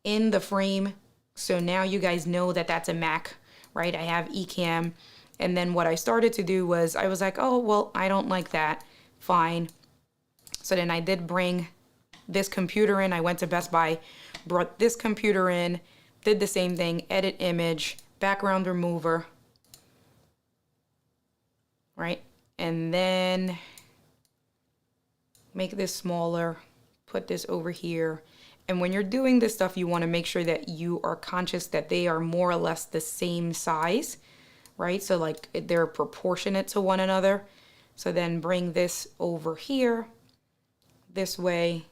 in the frame. So now you guys know that that's a Mac, right? I have Ecamm. And then what I started to do was I was like, oh, well, I don't like that. Fine. So then I did bring this computer in. I went to Best Buy, brought this computer in, did the same thing, edit image, background remover, right? And then make this smaller, put this over here. And when you're doing this stuff, you want to make sure that you are conscious that they are more or less the same size, right? So like they're proportionate to one another. So then bring this over here, this way.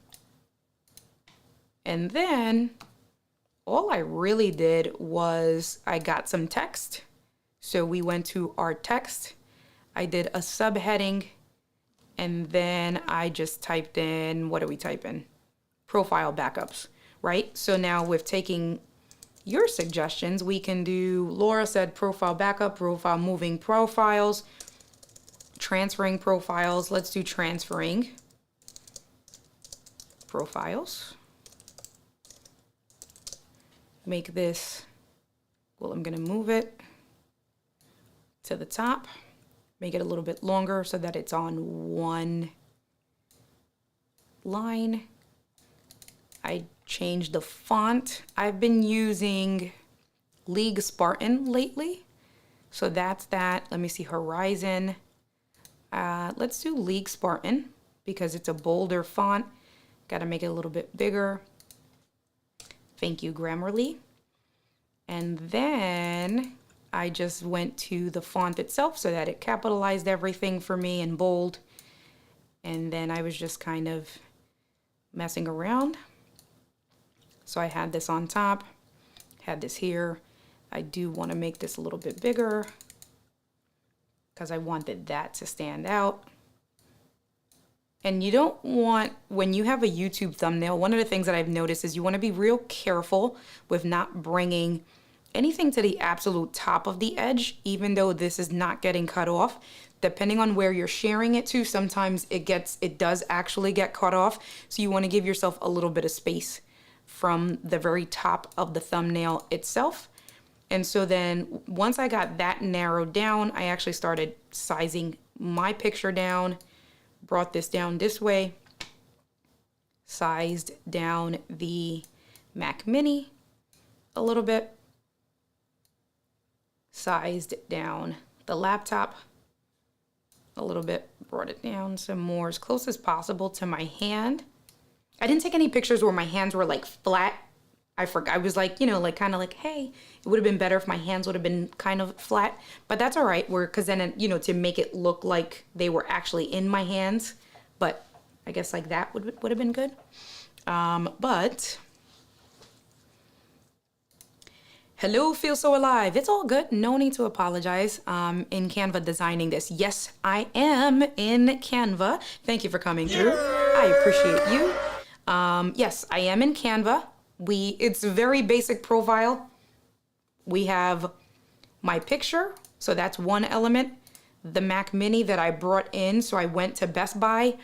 And then all I really did was I got some text. So we went to our text. I did a subheading. And then I just typed in, what do we type in? Profile backups, right? So now with taking your suggestions, we can do, Laura said profile backup, profile moving profiles, transferring profiles. Let's do transferring profiles. Make this, well, I'm gonna move it to the top, make it a little bit longer so that it's on one line. I changed the font. I've been using League Spartan lately. So that's that. Let me see, Horizon. Let's do League Spartan because it's a bolder font. Got to make it a little bit bigger. Thank you, Grammarly. And then I just went to the font itself so that it capitalized everything for me in bold. And then I was just kind of messing around. So I had this on top, had this here. I do want to make this a little bit bigger because I wanted that to stand out. And you don't want, when you have a YouTube thumbnail, one of the things that I've noticed is you want to be real careful with not bringing anything to the absolute top of the edge, even though this is not getting cut off. Depending on where you're sharing it to, sometimes it does actually get cut off. So you want to give yourself a little bit of space from the very top of the thumbnail itself. And so then once I got that narrowed down, I actually started sizing my picture down, brought this down this way, sized down the Mac Mini a little bit, sized down the laptop a little bit, brought it down some more as close as possible to my hand. I didn't take any pictures where my hands were like flat. I forgot. I was like, like kind of like, hey, it would have been better if my hands would have been kind of flat, but that's all right. Because then, to make it look like they were actually in my hands, but I guess like that would have been good. But hello, feel so alive. It's all good. No need to apologize. In Canva designing this. Yes, I am in Canva. Thank you for coming through. I appreciate you. Yes, I am in Canva. It's a very basic profile. We have my picture, so that's one element. The Mac Mini that I brought in, so I went to Best Buy,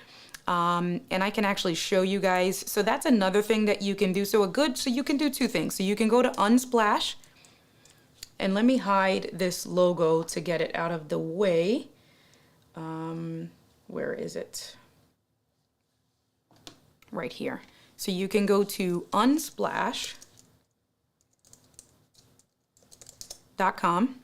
and I can actually show you guys. So that's another thing that you can do. So you can do two things. So you can go to Unsplash, and let me hide this logo to get it out of the way. Where is it? Right here. So you can go to unsplash.com,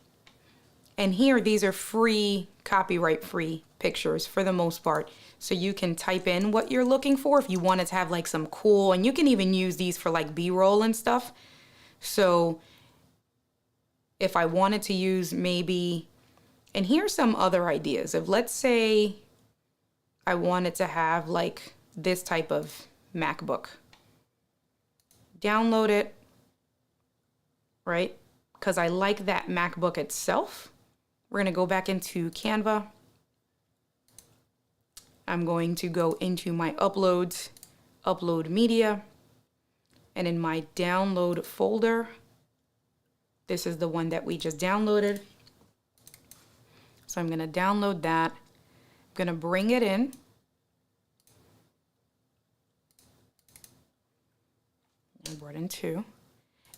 and here these are free, copyright free pictures for the most part. So you can type in what you're looking for if you wanted to have like some cool, and you can even use these for like B-roll and stuff. So if I wanted to use maybe, and here's some other ideas of, let's say I wanted to have like this type of MacBook. Download it, right? because I like that MacBook itself. We're gonna go back into Canva. I'm going to go into my uploads, upload media, and in my download folder, this is the one that we just downloaded. So I'm gonna download that. I'm gonna bring it in. I brought in 2.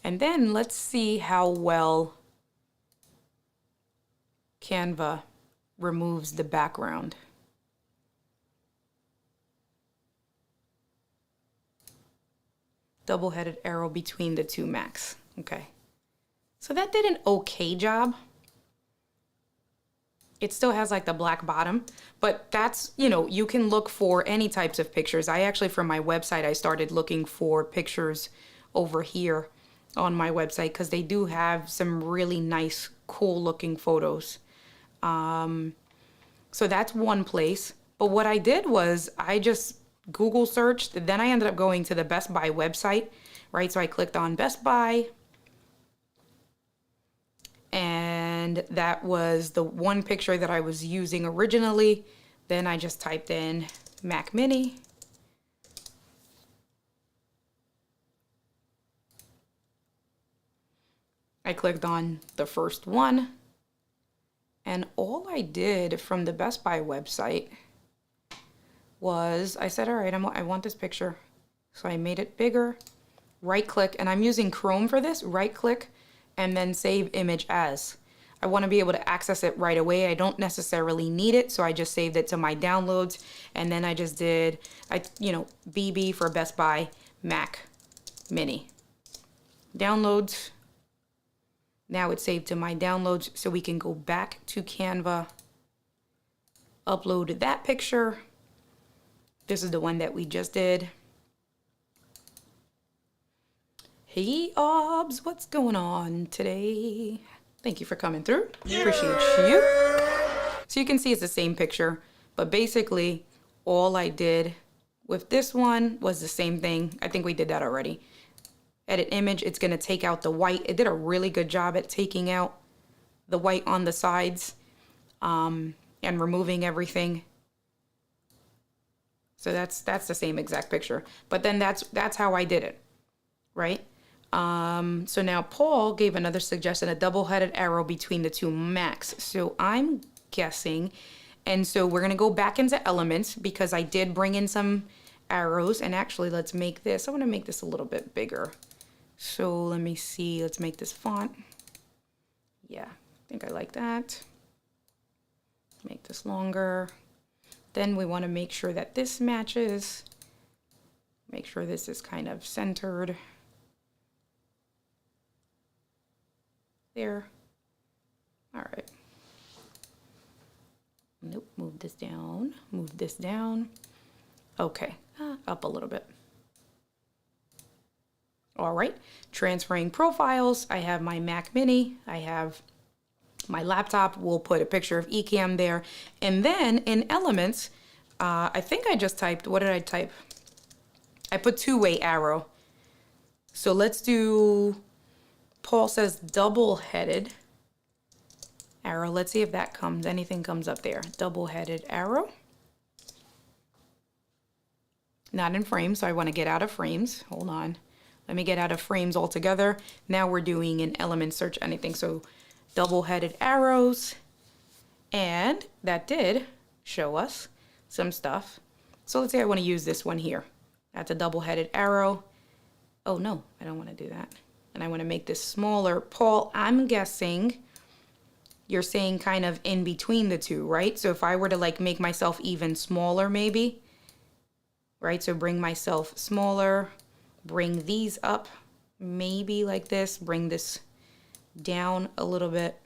And then let's see how well Canva removes the background. Double-headed arrow between the 2 Macs. Okay. So that did an okay job. It still has like the black bottom, but that's, you know, you can look for any types of pictures. I actually, from my website, I started looking for pictures over here on my website because they do have some really nice, cool looking photos. So that's one place. But what I did was I just Google searched, then I ended up going to the Best Buy website, right? So I clicked on Best Buy, and that was the one picture that I was using originally. Then I just typed in Mac Mini. I clicked on the first one, and all I did from the Best Buy website was I said, all right, I want this picture. So I made it bigger, right click, and I'm using Chrome for this, right click, and then save image as. I want to be able to access it right away. I don't necessarily need it, so I just saved it to my downloads, and then I just did, BB for Best Buy Mac Mini. Downloads. Now it's saved to my downloads, so we can go back to Canva, upload that picture. This is the one that we just did. Hey, Obs, what's going on today? Thank you for coming through. Appreciate you. So you can see it's the same picture, but basically all I did with this one was the same thing. I think we did that already. Edit image, it's gonna take out the white. It did a really good job at taking out the white on the sides and removing everything. So that's the same exact picture. But then that's how I did it, right? So now Paul gave another suggestion, a double-headed arrow between the 2 Macs. So I'm guessing, and so we're gonna go back into Elements because I did bring in some arrows. And actually, let's make this. I want to make this a little bit bigger. So let me see. Let's make this font. Yeah, I think I like that. Make this longer. Then we want to make sure that this matches. Make sure this is kind of centered. There. All right. Nope, move this down. Move this down. Okay, up a little bit. All right, transferring profiles. I have my Mac Mini. I have my laptop. We'll put a picture of Ecamm there. And then in Elements, I think I just typed, what did I type? I put two-way arrow. So let's do, Paul says double-headed arrow. Let's see if that comes, anything comes up there. Double-headed arrow. Not in frames, so I want to get out of frames. Hold on. Let me get out of frames altogether. Now we're doing an element search anything. So double-headed arrows. And that did show us some stuff. So let's say I want to use this one here. That's a double-headed arrow. Oh no, I don't want to do that. And I want to make this smaller. Paul, I'm guessing you're saying kind of in between the two, right? So if I were to like make myself even smaller maybe, right? So bring myself smaller, bring these up, maybe like this, bring this down a little bit.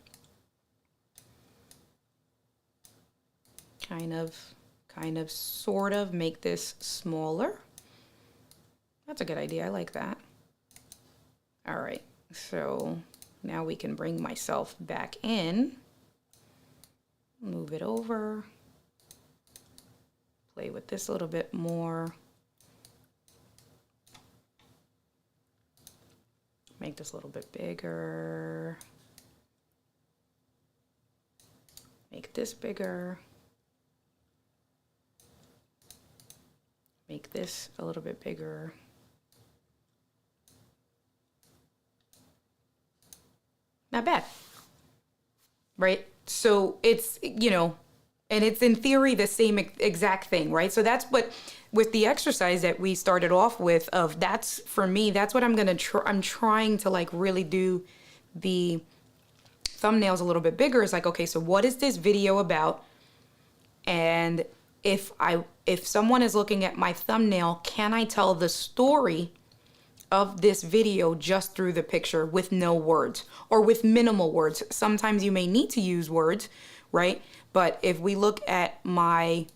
Kind of, sort of make this smaller. That's a good idea, I like that. All right, so now we can bring myself back in, move it over, play with this a little bit more. Make this a little bit bigger. Make this bigger. Make this a little bit bigger. Not bad, right? So it's, you know, and it's in theory the same exact thing, right? So that's what, with the exercise that we started off with of that's, for me, that's what I'm going to I'm trying to like really do the thumbnails a little bit bigger. Is like, okay, so what is this video about? And if someone is looking at my thumbnail, can I tell the story of this video just through the picture with no words or with minimal words? Sometimes you may need to use words, right? But if we look at my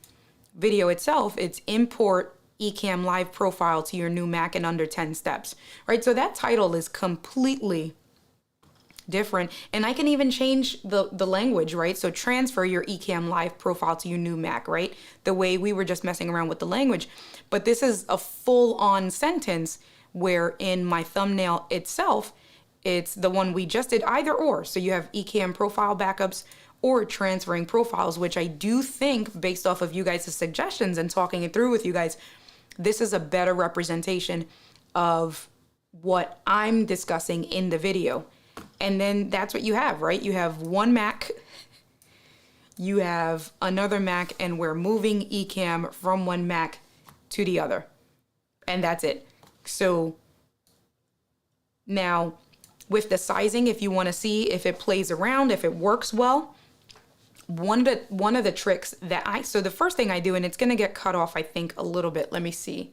video itself, it's import Ecamm Live profile to your new Mac in under 10 steps, right? So that title is completely different. And I can even change the language, right? So transfer your Ecamm Live profile to your new Mac, right? The way we were just messing around with the language. But this is a full-on sentence where in my thumbnail itself, it's the one we just did, either or. So you have Ecamm profile backups or transferring profiles, which I do think, based off of you guys' suggestions and talking it through with you guys, this is a better representation of what I'm discussing in the video. And then that's what you have, right? You have one Mac, you have another Mac, and we're moving Ecamm from one Mac to the other. And that's it. So now with the sizing, if you want to see if it plays around, if it works well, one of the tricks that so the first thing I do, and it's going to get cut off, I think, a little bit. Let me see.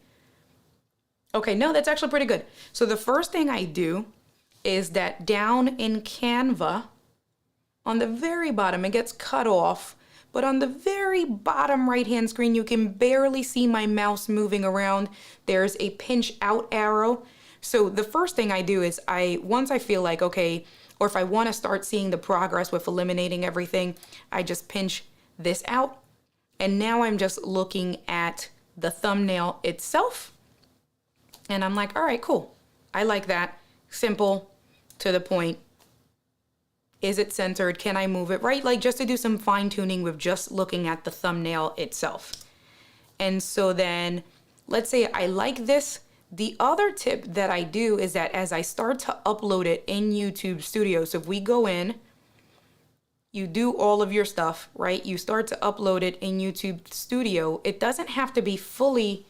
Okay, no, that's actually pretty good. So the first thing I do is that down in Canva, on the very bottom, it gets cut off, but on the very bottom right-hand screen, you can barely see my mouse moving around. There's a pinch out arrow. So the first thing I do is once I feel like, okay, or if I want to start seeing the progress with eliminating everything, I just pinch this out. And now I'm just looking at the thumbnail itself. And I'm like, all right, cool. I like that. Simple, to the point. Is it centered? Can I move it? Right? Like just to do some fine tuning with just looking at the thumbnail itself. And so then let's say I like this. The other tip that I do is that as I start to upload it in YouTube Studio, so if we go in, you do all of your stuff, right? You start to upload it in YouTube Studio. It doesn't have to be fully,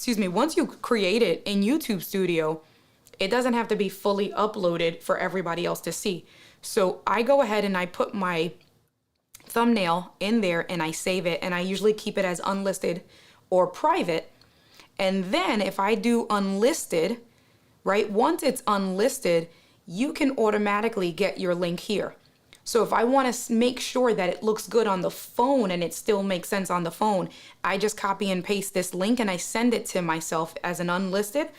once you create it in YouTube Studio, it doesn't have to be fully uploaded for everybody else to see. So I go ahead and I put my thumbnail in there and I save it, and I usually keep it as unlisted or private. And then if I do unlisted, right, once it's unlisted, you can automatically get your link here. So if I want to make sure that it looks good on the phone and it still makes sense on the phone, I just copy and paste this link and I send it to myself as an unlisted.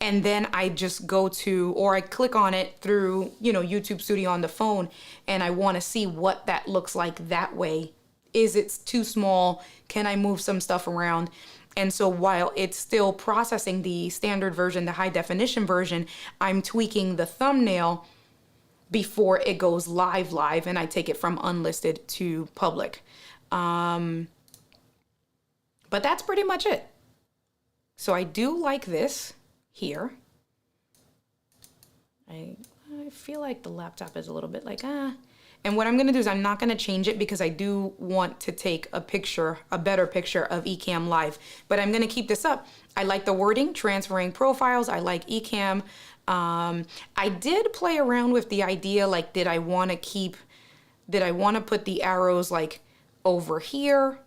And then I just go to, or I click on it through, YouTube Studio on the phone, and I want to see what that looks like that way. Is it too small? Can I move some stuff around? And so while it's still processing the standard version, the high definition version, I'm tweaking the thumbnail before it goes live, and I take it from unlisted to public. But that's pretty much it. So I do like this here. I feel like the laptop is a little bit like, And what I'm going to do is I'm not going to change it because I do want to take a better picture of Ecamm Live. But I'm going to keep this up. I like the wording, transferring profiles. I like Ecamm. I did play around with the idea, like, did I want to put the arrows like over here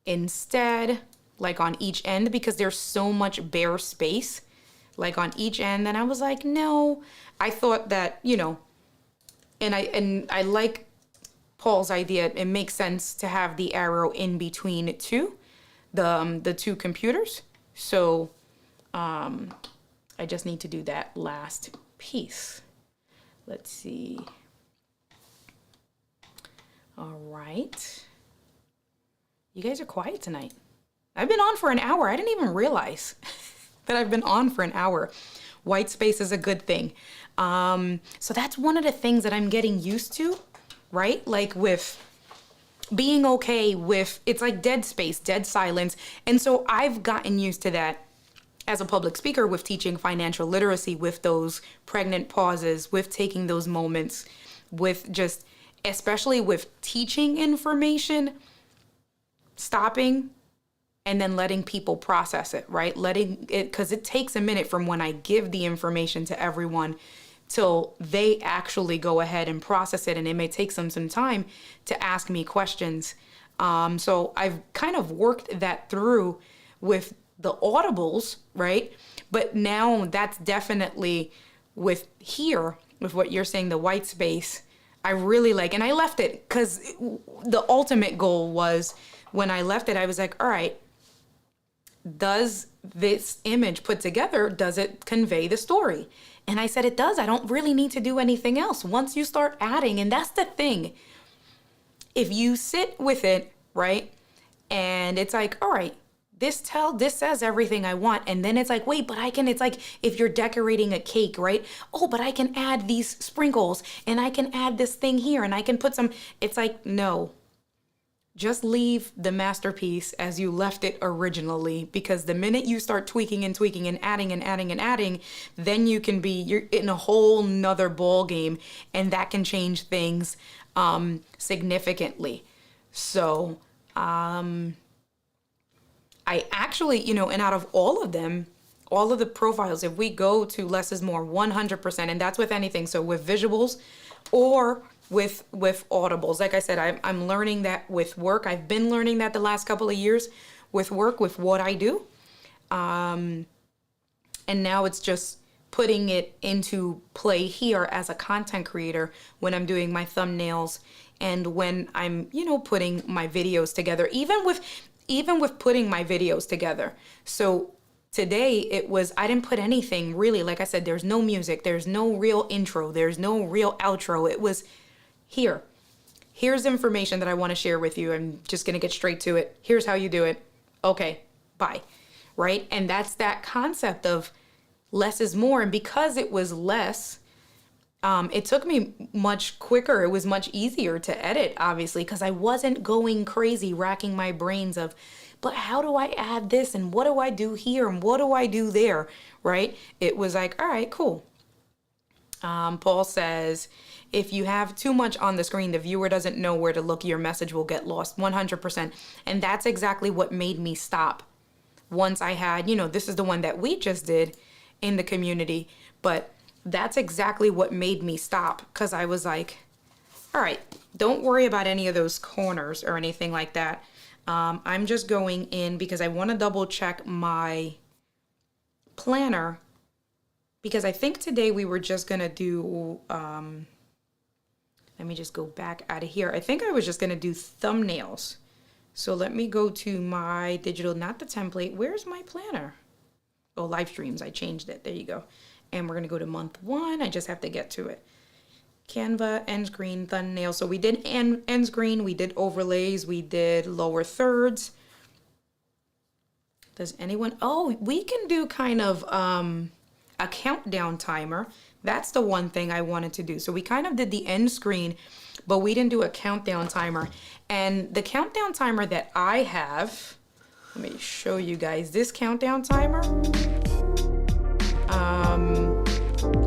instead, like on each end, because there's so much bare space, like on each end. And I was like, no, I thought that, and I like Paul's idea. It makes sense to have the arrow in between the two computers. So I just need to do that last piece. Let's see. All right. You guys are quiet tonight. I've been on for an hour. I didn't even realize that I've been on for an hour. White space is a good thing. So that's one of the things that I'm getting used to, right? Like with being okay with, it's like dead space, dead silence. And so I've gotten used to that as a public speaker with teaching financial literacy, with those pregnant pauses, with taking those moments, with just, especially with teaching information, stopping and then letting people process it, right? Letting it, because it takes a minute from when I give the information to everyone till they actually go ahead and process it. And it may take some time to ask me questions. So I've kind of worked that through with the audibles, right? But now that's definitely with here, with what you're saying, the white space, I really like, and I left it because the ultimate goal was when I left it, I was like, all right, does this image put together, does it convey the story? And I said, it does. I don't really need to do anything else. Once you start adding, and that's the thing, if you sit with it, right? And it's like, all right, this says everything I want. And then it's like, wait, but it's like if you're decorating a cake, right? Oh, but I can add these sprinkles and I can add this thing here and I can put some, it's like, no, just leave the masterpiece as you left it originally, because the minute you start tweaking and tweaking and adding and adding and adding, then you're in a whole nother ball game, and that can change things significantly. So, I actually, and out of all of them, all of the profiles, if we go to less is more, 100%, and that's with anything. So with visuals or with audibles, like I said, I'm learning that with work. I've been learning that the last couple of years with work, with what I do. And now it's just putting it into play here as a content creator when I'm doing my thumbnails and when I'm, putting my videos together, even with putting my videos together. So today I didn't put anything really, like I said, there's no music, there's no real intro, there's no real outro. It was here's information that I want to share with you. I'm just going to get straight to it. Here's how you do it. Okay, bye. Right? And that's that concept of less is more. And because it was less, it took me much quicker. It was much easier to edit, obviously, because I wasn't going crazy, racking my brains of, but how do I add this? And what do I do here? And what do I do there? Right? It was like, all right, cool. Paul says, if you have too much on the screen, the viewer doesn't know where to look. Your message will get lost. 100%. And that's exactly what made me stop. Once I had, this is the one that we just did in the community, but that's exactly what made me stop, because I was like, all right, don't worry about any of those corners or anything like that. I'm just going in because I want to double check my planner, because I think today we were just going to do, let me just go back out of here. I think I was just going to do thumbnails. So let me go to my digital, not the template. Where's my planner? Oh, live streams. I changed it. There you go. And we're going to go to month 1. I just have to get to it. Canva, end screen, thumbnail. So we did end screen. We did overlays. We did lower thirds. Does anyone? Oh, we can do kind of a countdown timer. That's the one thing I wanted to do. So we kind of did the end screen, but we didn't do a countdown timer. And the countdown timer that I have, let me show you guys this countdown timer.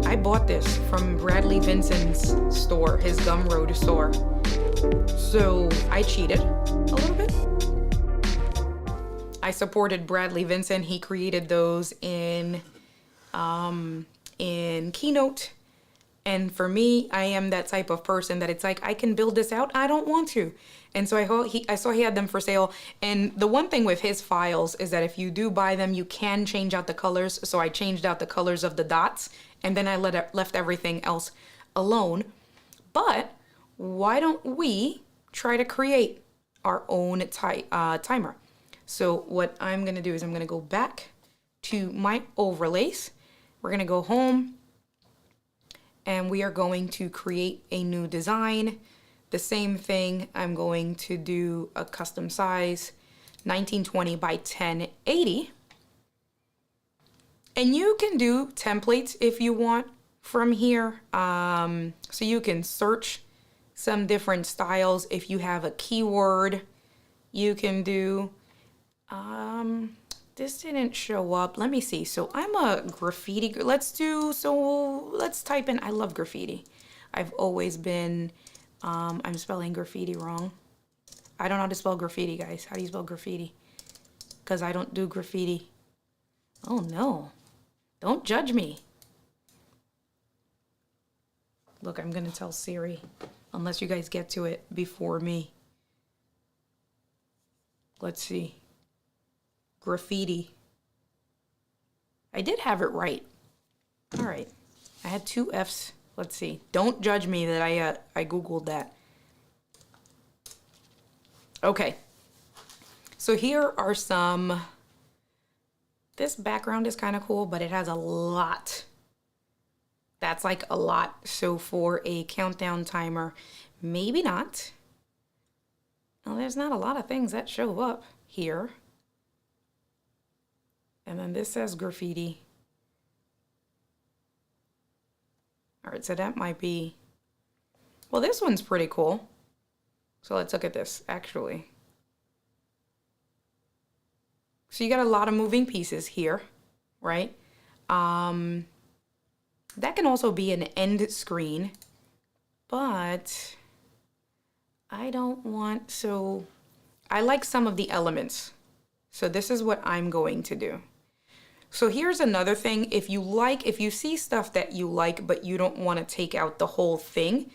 I bought this from Bradley Vincent's store, his Gumroad store. So I cheated a little bit. I supported Bradley Vincent. He created those in Keynote. And for me, I am that type of person that it's like, I can build this out. I don't want to. And so I saw he had them for sale. And the one thing with his files is that if you do buy them, you can change out the colors. So I changed out the colors of the dots, and then I left everything else alone. But why don't we try to create our own timer? So what I'm going to do is I'm going to go back to my overlays. We're going to go home, and we are going to create a new design. The same thing, I'm going to do a custom size, 1920 by 1080. And you can do templates if you want from here. So you can search some different styles. If you have a keyword, you can do, this didn't show up. Let me see. So I'm a graffiti. Let's type in, I love graffiti. I've always been, I'm spelling graffiti wrong. I don't know how to spell graffiti, guys. How do you spell graffiti? Because I don't do graffiti. Oh no. Don't judge me. Look, I'm going to tell Siri, unless you guys get to it before me. Let's see. Graffiti. I did have it right. All right. I had 2 F's. Let's see. Don't judge me that I Googled that. Okay. So here are some. This background is kind of cool, but it has a lot. That's like a lot. So for a countdown timer, maybe not. Well, there's not a lot of things that show up here. And then this says graffiti. All right, so that might be, well, this one's pretty cool. So let's look at this, actually. So you got a lot of moving pieces here, right? That can also be an end screen, but I don't want, so I like some of the elements. So this is what I'm going to do. So here's another thing. If you see stuff that you like, but you don't want to take out the whole thing,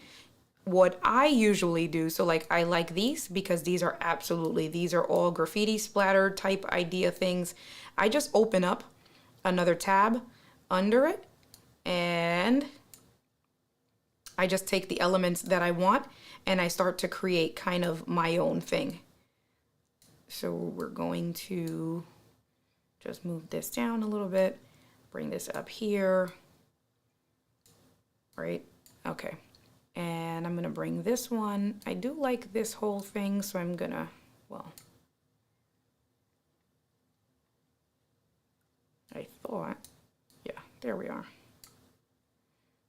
what I usually do, so like I like these because these are all graffiti splatter type idea things. I just open up another tab under it and I just take the elements that I want and I start to create kind of my own thing. So we're going to just move this down a little bit, bring this up here, right? Okay. And I'm gonna bring this one. I do like this whole thing, so I'm gonna, well, I thought, yeah, there we are.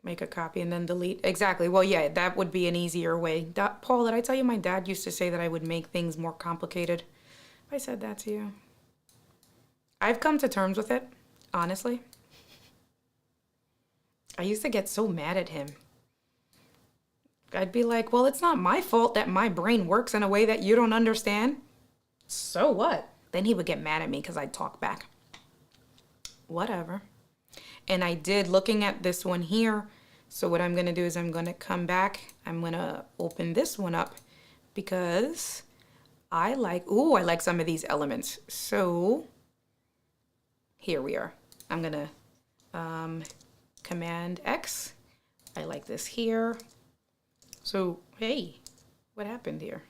Make a copy and then delete. Exactly. Well, yeah, that would be an easier way. Paul, did I tell you my dad used to say that I would make things more complicated? I said that to you. I've come to terms with it, honestly. I used to get so mad at him. I'd be like, well, it's not my fault that my brain works in a way that you don't understand. So what? Then he would get mad at me because I'd talk back. Whatever. And I did, looking at this one here. So what I'm going to do is I'm going to come back. I'm going to open this one up because I like some of these elements. So here we are. I'm going to Command X. I like this here. So, hey, what happened here?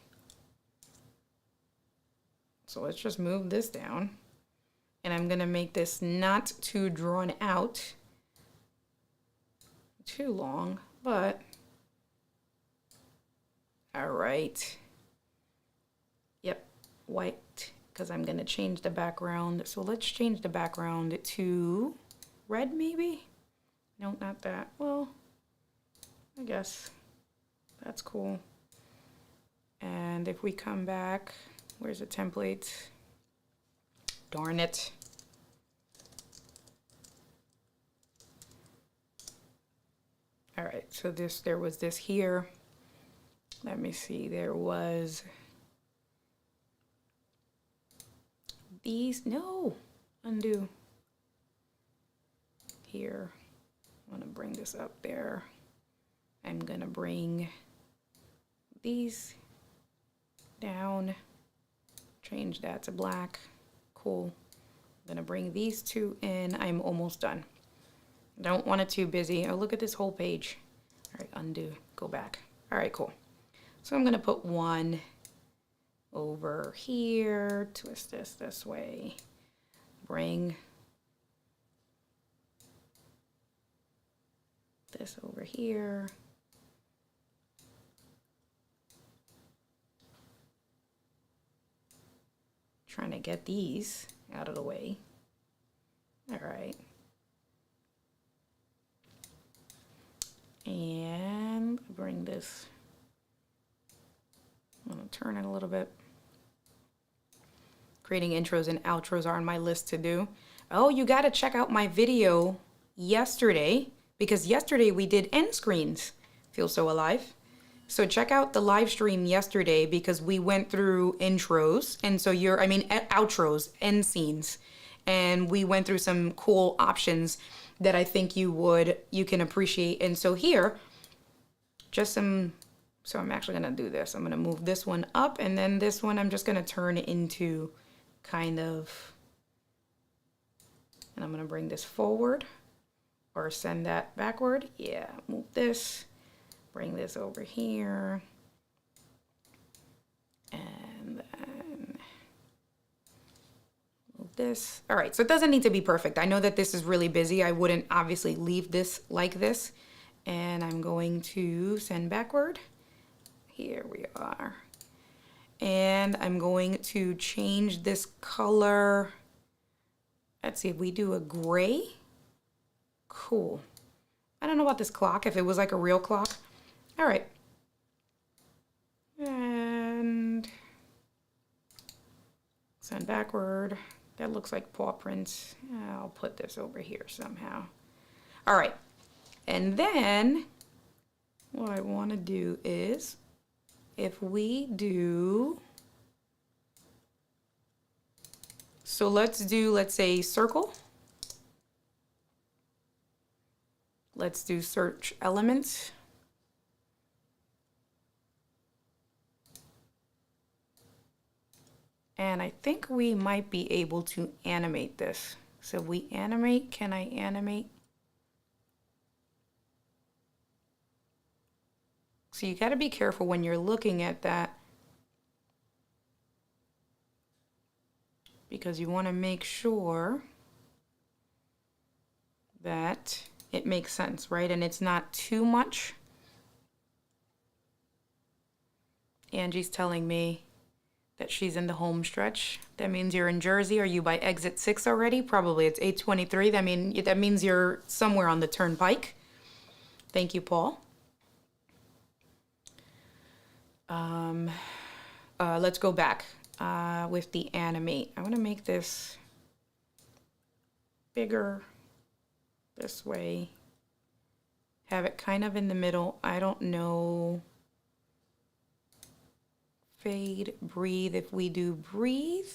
So let's just move this down. And I'm going to make this not too drawn out, too long, but all right. Yep, white, because I'm going to change the background. So let's change the background to red, maybe? No, not that. Well, I guess that's cool. And if we come back, where's the template? Darn it. All right, so there was this here. Let me see, there was these, no, undo. Here, I'm gonna bring this up there. I'm gonna bring these down, change that to black. Cool. I'm gonna bring these 2 in. I'm almost done. Don't want it too busy. Oh, look at this whole page. All right, undo, go back. All right, cool. So I'm gonna put one over here, twist this way, bring this over here. Trying to get these out of the way. All right. this. I'm gonna turn it a little bit. Creating intros and outros are on my list to do. Oh, you gotta check out my video yesterday, because yesterday we did end screens. Feel so alive. So check out the live stream yesterday, because we went through intros, and so outros, end scenes, and we went through some cool options that I think you can appreciate. And so here, so I'm actually gonna do this. I'm gonna move this one up, and then this one I'm just gonna turn into kind of, and I'm gonna bring this forward or send that backward. Yeah, move this, bring this over here, and then move this. All right, so it doesn't need to be perfect. I know that this is really busy. I wouldn't obviously leave this like this. And I'm going to send backward. Here we are. And I'm going to change this color. Let's see if we do a gray. Cool. I don't know about this clock, if it was like a real clock. All right. And send backward. That looks like paw prints. I'll put this over here somehow. All right. And then what I want to do is, if we do, so let's say circle. Let's do search elements. And I think we might be able to animate this. So we animate, can I animate? So you got to be careful when you're looking at that, because you want to make sure that it makes sense, right? And it's not too much. Angie's telling me that she's in the home stretch. That means you're in Jersey. Are you by exit 6 already? Probably. It's 8:23. That means you're somewhere on the turnpike. Thank you, Paul. Let's go back with the animate. I want to make this bigger this way. Have it kind of in the middle. I don't know. Fade, breathe. If we do breathe.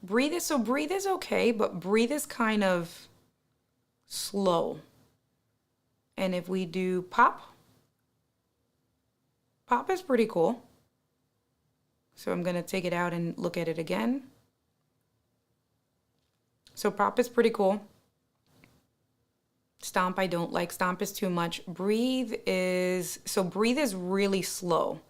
Breathe is okay, but breathe is kind of slow. And if we do pop is pretty cool. So I'm going to take it out and look at it again. So pop is pretty cool. Stomp I don't like. Stomp is too much. Breathe is really slow.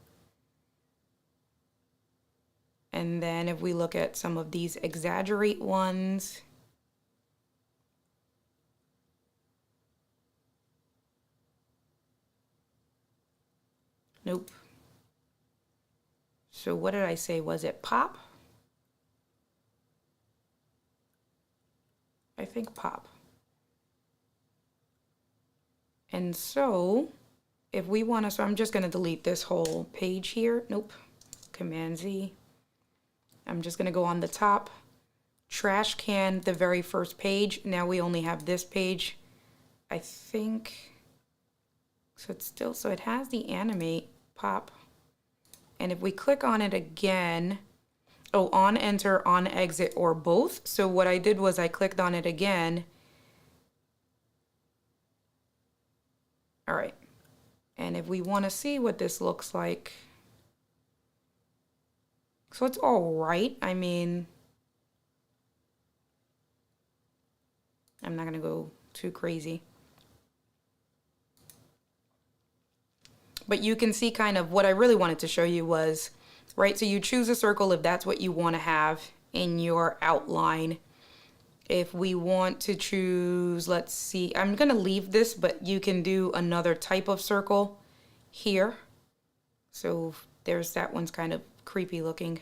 And then if we look at some of these exaggerate ones, nope. So what did I say? Was it pop? I think pop. And so if we want to, so I'm just going to delete this whole page here. Nope. Command Z. I'm just going to go on the top. Trash can, the very first page. Now we only have this page. I think. So it's still, so it has the animate pop. And if we click on it again, oh, on enter, on exit, or both. So what I did was I clicked on it again. All right. And if we want to see what this looks like, so it's all right. I mean, I'm not going to go too crazy. But you can see kind of what I really wanted to show you was, right? So you choose a circle if that's what you want to have in your outline. If we want to choose, let's see, I'm going to leave this, but you can do another type of circle here. So there's that one's kind of creepy looking.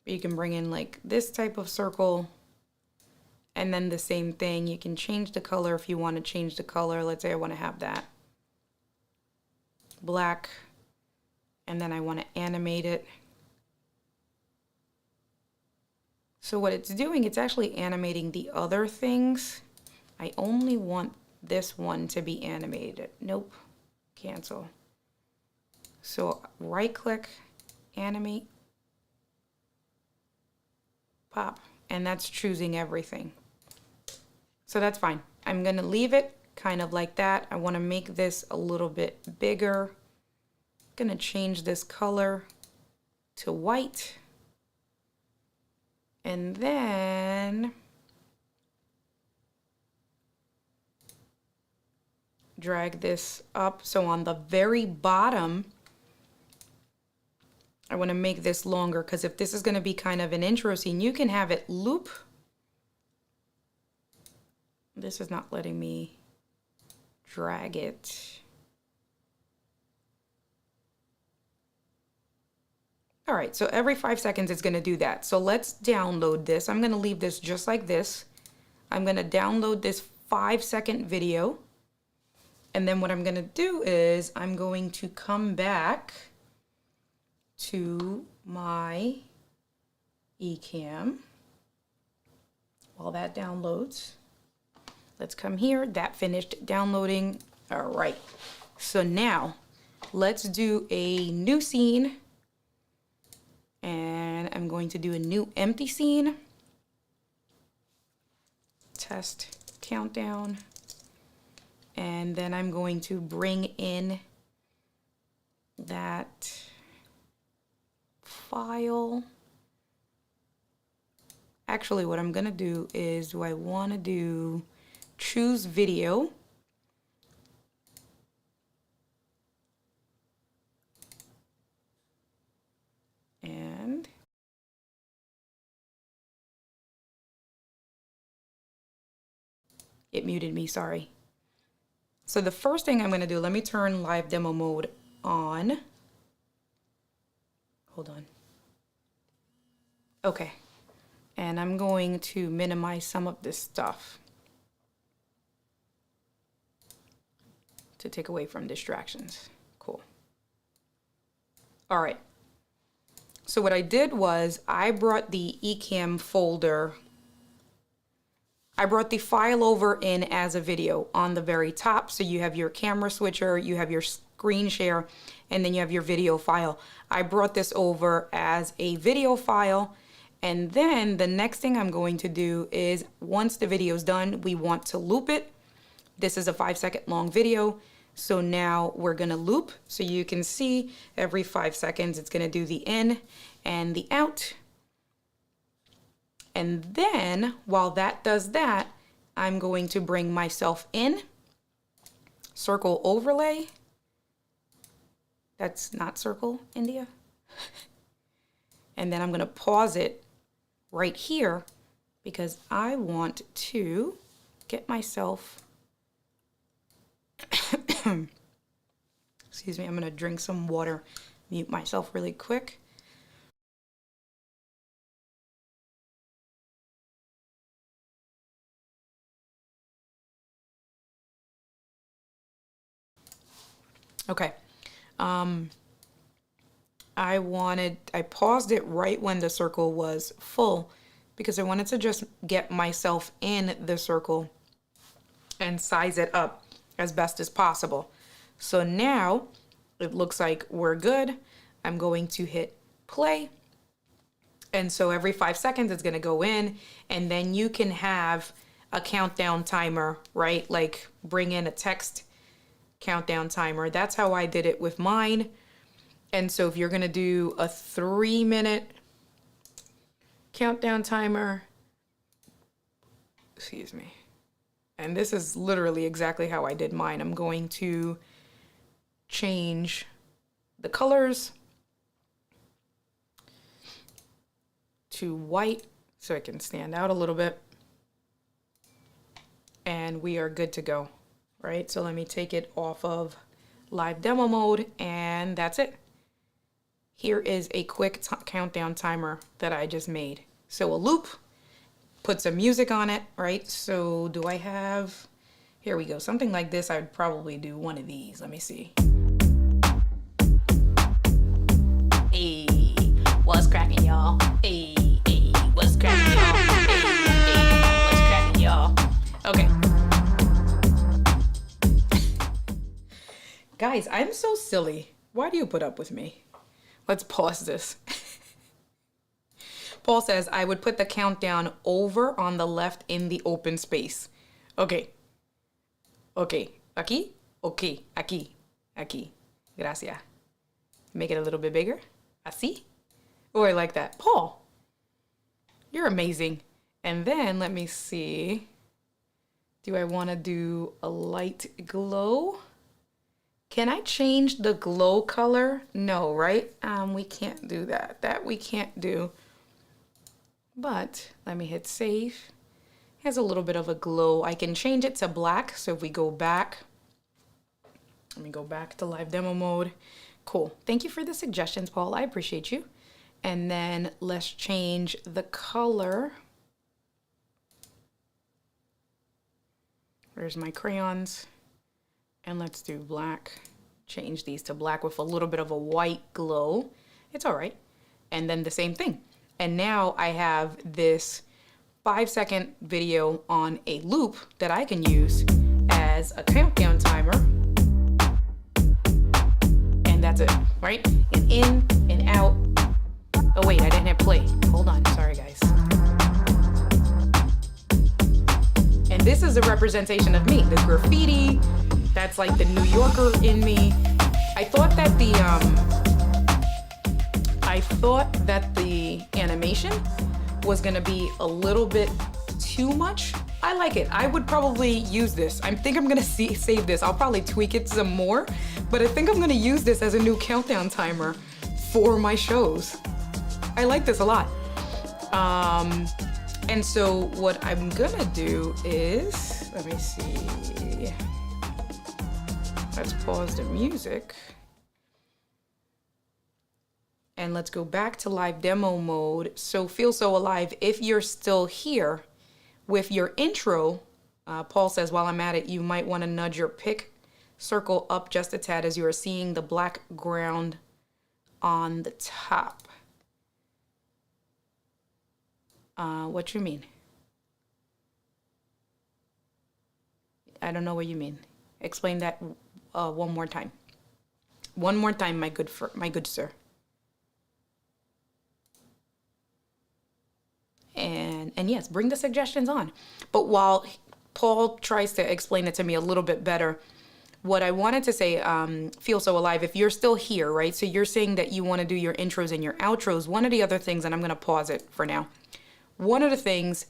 But you can bring in like this type of circle, and then the same thing. You can change the color if you want to change the color. Let's say I want to have that black, and then I want to animate it. So what it's doing, it's actually animating the other things. I only want this one to be animated. Nope, cancel. So right click, animate, pop, and that's choosing everything. So that's fine. I'm gonna leave it kind of like that. I wanna make this a little bit bigger. I'm gonna change this color to white. And then drag this up. So on the very bottom, I want to make this longer, because if this is going to be kind of an intro scene, you can have it loop. This is not letting me drag it. All right, so every 5 seconds it's going to do that. So let's download this. I'm going to leave this just like this. I'm going to download this 5-second video. And then what I'm going to do is I'm going to come back to my eCam while that downloads. Let's come here. That finished downloading. All right. So now let's do a new scene. And I'm going to do a new empty scene. Test countdown. And then I'm going to bring in that file. Actually, what I'm going to do is, I want to do choose video. And it muted me, sorry. So the first thing I'm going to do, let me turn live demo mode on. Hold on. Okay. And I'm going to minimize some of this stuff to take away from distractions. Cool. All right. So what I did was I brought the eCam folder. I brought the file over in as a video on the very top. So you have your camera switcher, you have your screen share, and then you have your video file. I brought this over as a video file. And then the next thing I'm going to do is, once the video is done, we want to loop it. This is a 5-second long video. So now we're going to loop. So you can see every 5 seconds, it's going to do the in and the out. And then while that does that, I'm going to bring myself in, circle overlay. That's not circle, India. And then I'm going to pause it right here because I want to get myself, excuse me, I'm going to drink some water, mute myself really quick. Okay. I paused it right when the circle was full because I wanted to just get myself in the circle and size it up as best as possible. So now it looks like we're good. I'm going to hit play. And so every 5 seconds it's going to go in, and then you can have a countdown timer, right? Like bring in a text countdown timer. That's how I did it with mine. And so if you're going to do a 3-minute countdown timer, excuse me, and this is literally exactly how I did mine. I'm going to change the colors to white so it can stand out a little bit. And we are good to go, right? So let me take it off of live demo mode, and that's it. here is a quick countdown timer that I just made. So a loop, put some music on it, right? So do I have, here we go. Something like this, I would probably do one of these. Let me see. Hey, what's cracking, y'all? Hey, hey, what's cracking, y'all? Hey, hey, what's cracking, y'all? Okay. Guys, I'm so silly. Why do you put up with me? Let's pause this. Paul says, I would put the countdown over on the left in the open space. Okay. Okay. Aquí? Okay. Aquí. Aquí. Gracias. Make it a little bit bigger. Así? Oh, I like that. Paul, you're amazing. And then let me see. Do I want to do a light glow? Can I change the glow color? No, right? We can't do that. That we can't do. But let me hit save. It has a little bit of a glow. I can change it to black. So if we go back, let me go back to live demo mode. Cool. Thank you for the suggestions, Paul. I appreciate you. And then let's change the color. Where's my crayons? And let's do black. Change these to black with a little bit of a white glow. It's all right. And then the same thing. And now I have this 5-second video on a loop that I can use as a countdown timer. And that's it, right? And in and out. Oh wait, I didn't hit play. Hold on, sorry guys. And this is a representation of me, the graffiti. That's like the New Yorker in me. I thought that the animation was gonna be a little bit too much. I like it. I would probably use this. I think I'm gonna save this. I'll probably tweak it some more, but I think I'm gonna use this as a new countdown timer for my shows. I like this a lot. And so what I'm gonna do is, let me see. Let's pause the music. And let's go back to live demo mode. So Feel So Alive, if you're still here with your intro, Paul says, while I'm at it, you might want to nudge your pick circle up just a tad as you are seeing the black ground on the top. What you mean? I don't know what you mean. Explain that one more time. One more time, my good sir. And yes, bring the suggestions on. But while Paul tries to explain it to me a little bit better, what I wanted to say, Feel So Alive, if you're still here, right? So you're saying that you want to do your intros and your outros. One of the other things, and I'm going to pause it for now. One of the things,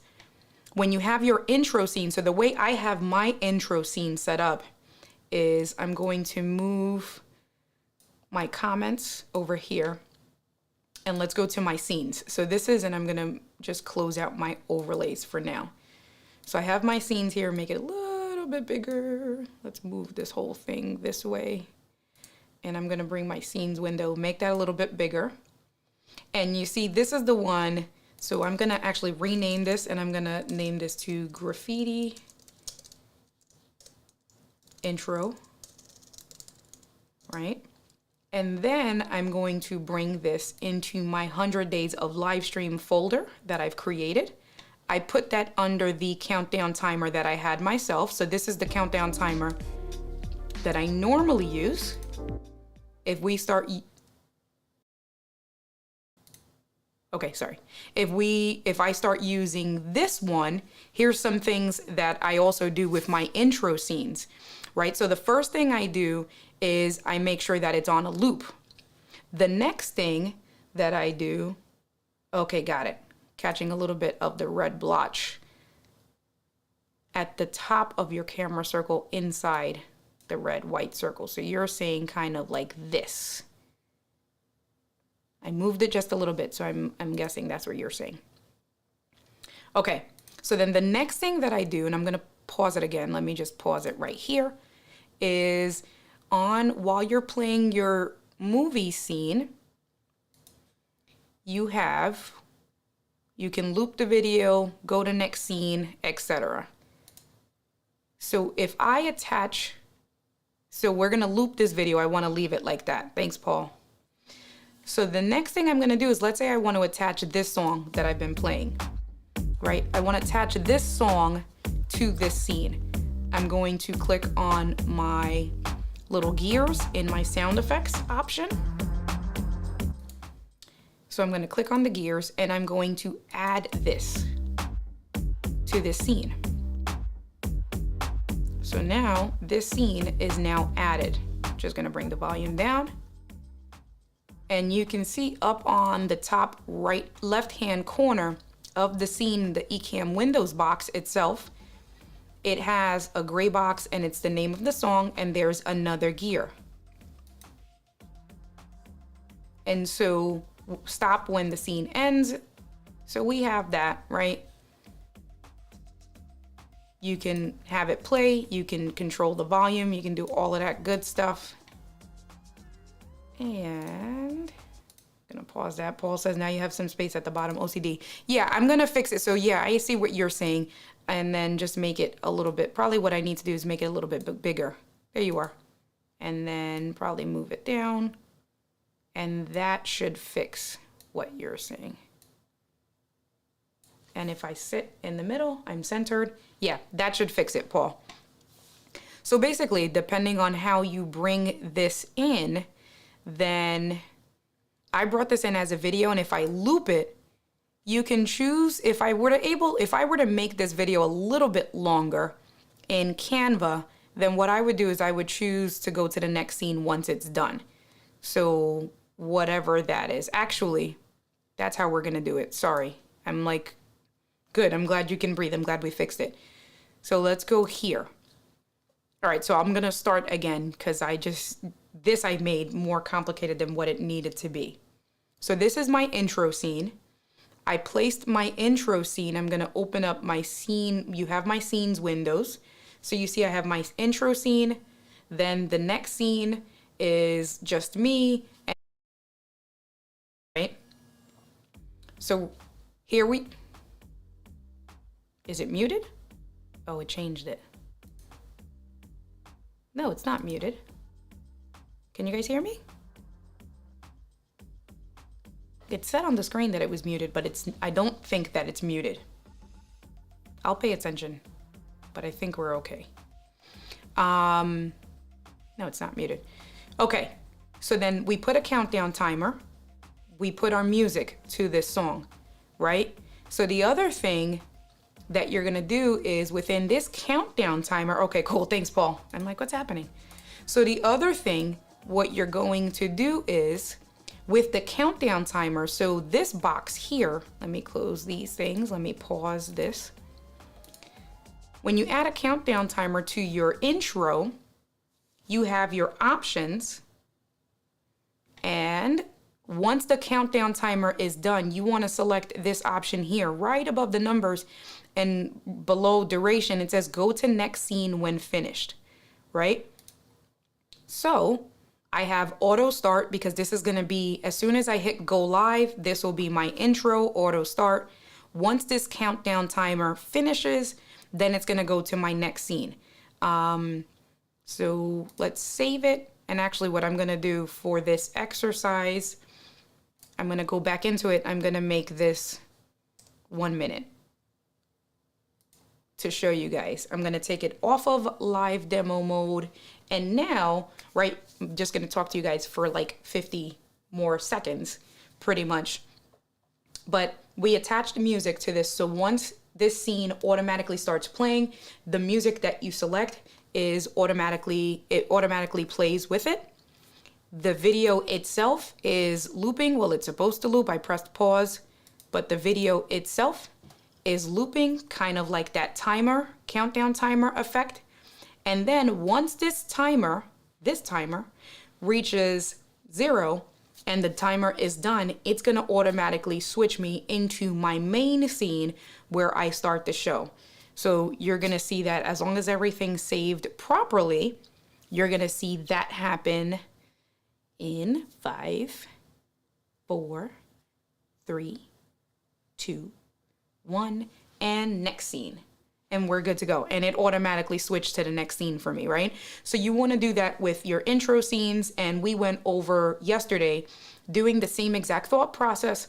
when you have your intro scene, so the way I have my intro scene set up is I'm going to move my comments over here. And let's go to my scenes. So this is, and I'm gonna just close out my overlays for now. So I have my scenes here, make it a little bit bigger. Let's move this whole thing this way. And I'm gonna bring my scenes window, make that a little bit bigger. And you see, this is the one, so I'm gonna actually rename this and I'm gonna name this to Graffiti Intro, right? And then I'm going to bring this into my 100 Days of Live Stream folder that I've created. I put that under the countdown timer that I had myself. So this is the countdown timer that I normally use. If we start, okay, sorry. If I start using this one, here's some things that I also do with my intro scenes, right? So the first thing I do is I make sure that it's on a loop. The next thing that I do, okay, got it. Catching a little bit of the red blotch at the top of your camera circle inside the red white circle. So you're seeing kind of like this. I moved it just a little bit, so I'm guessing that's what you're saying. Okay, so then the next thing that I do, and I'm gonna pause it again, let me just pause it right here, is while you're playing your movie scene, you can loop the video, go to next scene, etc. So if I attach, so we're gonna loop this video, I wanna leave it like that. Thanks, Paul. So the next thing I'm gonna do is, let's say I want to attach this song that I've been playing, right? I wanna attach this song to this scene. I'm going to click on my little gears in my sound effects option. So I'm gonna click on the gears and I'm going to add this to this scene. So now this scene is now added. Just gonna bring the volume down. And you can see up on the top right left-hand corner of the scene, the Ecamm Windows box itself, it has a gray box and it's the name of the song, and there's another gear. And so stop when the scene ends. So we have that, right? You can have it play, you can control the volume, you can do all of that good stuff. And I'm gonna pause that. Paul says now you have some space at the bottom, OCD. Yeah, I'm gonna fix it. So yeah, I see what you're saying. And then just make it a little bit, probably what I need to do is make it a little bit bigger. There you are. And then probably move it down. And that should fix what you're saying. And if I sit in the middle, I'm centered. Yeah, that should fix it, Paul. So basically, depending on how you bring this in, then I brought this in as a video, and if I loop it, you can choose, if I were to make this video a little bit longer in Canva, then what I would do is I would choose to go to the next scene once it's done. So whatever that is. Actually, that's how we're gonna do it. Sorry. I'm like, good, I'm glad you can breathe. I'm glad we fixed it. So let's go here. All right, so I'm gonna start again because this I made more complicated than what it needed to be. So this is my intro scene. I placed my intro scene. I'm gonna open up my scene. You have my scenes windows. So you see I have my intro scene. Then the next scene is just me. Right? So here is it muted? Oh, it changed it. No, it's not muted. Can you guys hear me? It said on the screen that it was muted, but I don't think that it's muted. I'll pay attention, but I think we're okay. No, it's not muted. Okay, so then we put a countdown timer. We put our music to this song, right? So the other thing that you're gonna do is within this countdown timer, okay, cool, thanks, Paul. I'm like, what's happening? So the other thing, what you're going to do is, with the countdown timer, so this box here, let me close these things, let me pause this. When you add a countdown timer to your intro, you have your options, and once the countdown timer is done, you want to select this option here, right above the numbers and below duration, it says go to next scene when finished, right? So I have auto start because this is going to be, as soon as I hit go live, this will be my intro, auto start. Once this countdown timer finishes, then it's going to go to my next scene. So let's save it. And actually what I'm going to do for this exercise, I'm going to go back into it. I'm going to make this 1 minute to show you guys. I'm going to take it off of live demo mode. And now, right, I'm just going to talk to you guys for like 50 more seconds, pretty much. But we attached music to this. So once this scene automatically starts playing, the music that you select is automatically plays with it. The video itself is looping. Well, it's supposed to loop. I pressed pause, but the video itself is looping, kind of like that timer, countdown timer effect. And then once this timer reaches 0 and the timer is done, it's gonna automatically switch me into my main scene where I start the show. So you're gonna see that as long as everything's saved properly, you're gonna see that happen in 5, 4, 3, 2, 1, and next scene. And we're good to go. And it automatically switched to the next scene for me, right? So you want to do that with your intro scenes. And we went over yesterday doing the same exact thought process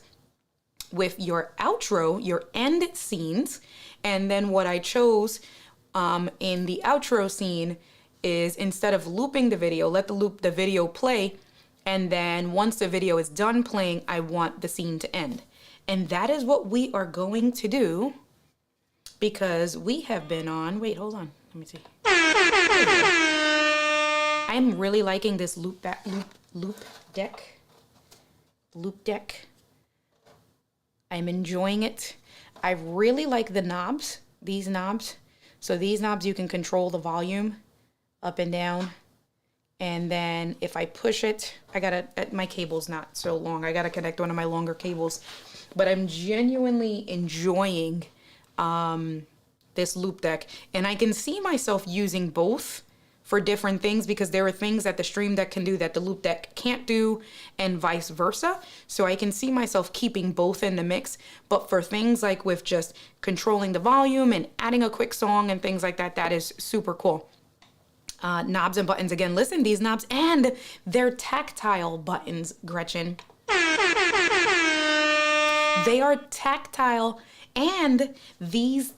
with your outro, your end scenes. And then what I chose in the outro scene is, instead of looping the video, let the video play. And then once the video is done playing, I want the scene to end. And that is what we are going to do, because we have been on, wait, hold on, let me see. I'm really liking this loop deck. I'm enjoying it. I really like the knobs, these knobs. So these knobs, you can control the volume up and down. And then if I push it, my cable's not so long. I gotta connect one of my longer cables. But I'm genuinely enjoying this loop deck. And I can see myself using both for different things, because there are things that the Stream Deck can do that the loop deck can't do, and vice versa. So I can see myself keeping both in the mix. But for things like with just controlling the volume and adding a quick song and things like that, that is super cool. Knobs and buttons again. Listen, these knobs, and they're tactile buttons, Gretchen. They are tactile, and these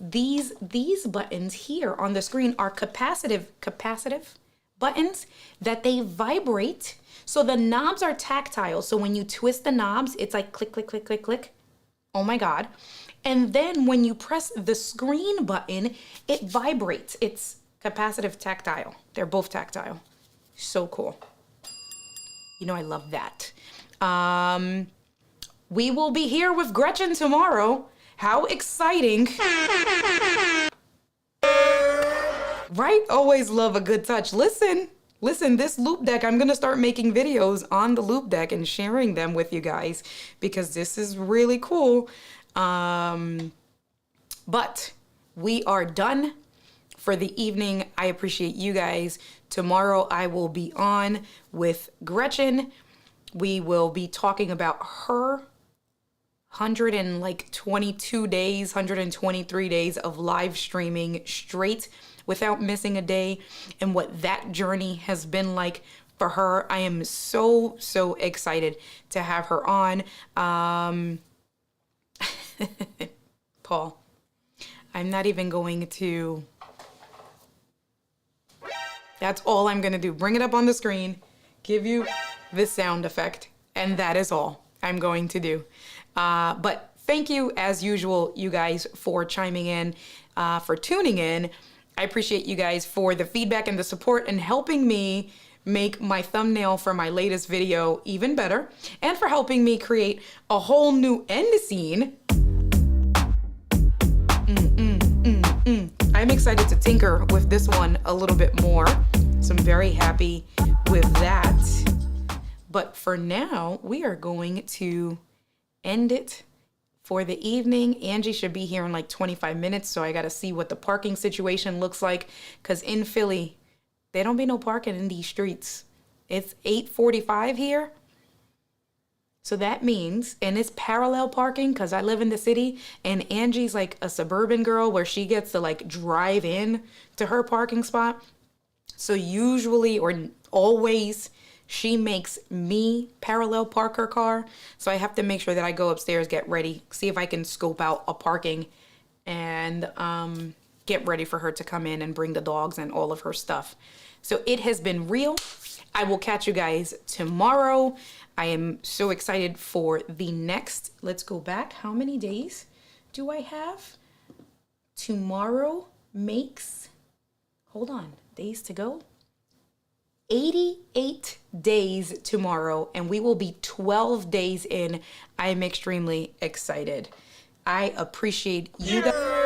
buttons here on the screen are capacitive buttons that they vibrate. So the knobs are tactile. So when you twist the knobs, it's like click, click, click, click, click. Oh my God. And then when you press the screen button, it vibrates. It's capacitive tactile. They're both tactile. So cool. You know, I love that. We will be here with Gretchen tomorrow. How exciting. Right? Always love a good touch. Listen, this loop deck, I'm going to start making videos on the loop deck and sharing them with you guys, because this is really cool. But we are done for the evening. I appreciate you guys. Tomorrow I will be on with Gretchen. We will be talking about her 122 days, 123 days of live streaming straight without missing a day, and what that journey has been like for her. I am so excited to have her on. Paul, I'm not even going to, that's all I'm going to do. Bring it up on the screen, give you this sound effect, and that is all I'm going to do. But thank you, as usual, you guys, for chiming in, for tuning in. I appreciate you guys for the feedback and the support, and helping me make my thumbnail for my latest video even better, and for helping me create a whole new end scene. I'm excited to tinker with this one a little bit more, so I'm very happy with that. But for now, we are going to end it for the evening. Angie should be here in like 25 minutes, so I got to see what the parking situation looks like, because in Philly, there don't be no parking in these streets. It's 8:45 here. So that means, and it's parallel parking, because I live in the city, and Angie's like a suburban girl where she gets to like drive in to her parking spot. So usually, or always, she makes me parallel park her car. So I have to make sure that I go upstairs, get ready, see if I can scope out a parking, and get ready for her to come in and bring the dogs and all of her stuff. So it has been real. I will catch you guys tomorrow. I am so excited for the next, let's go back. How many days do I have? Tomorrow makes, hold on, days to go. 88 days tomorrow, and we will be 12 days in. I am extremely excited. I appreciate you guys.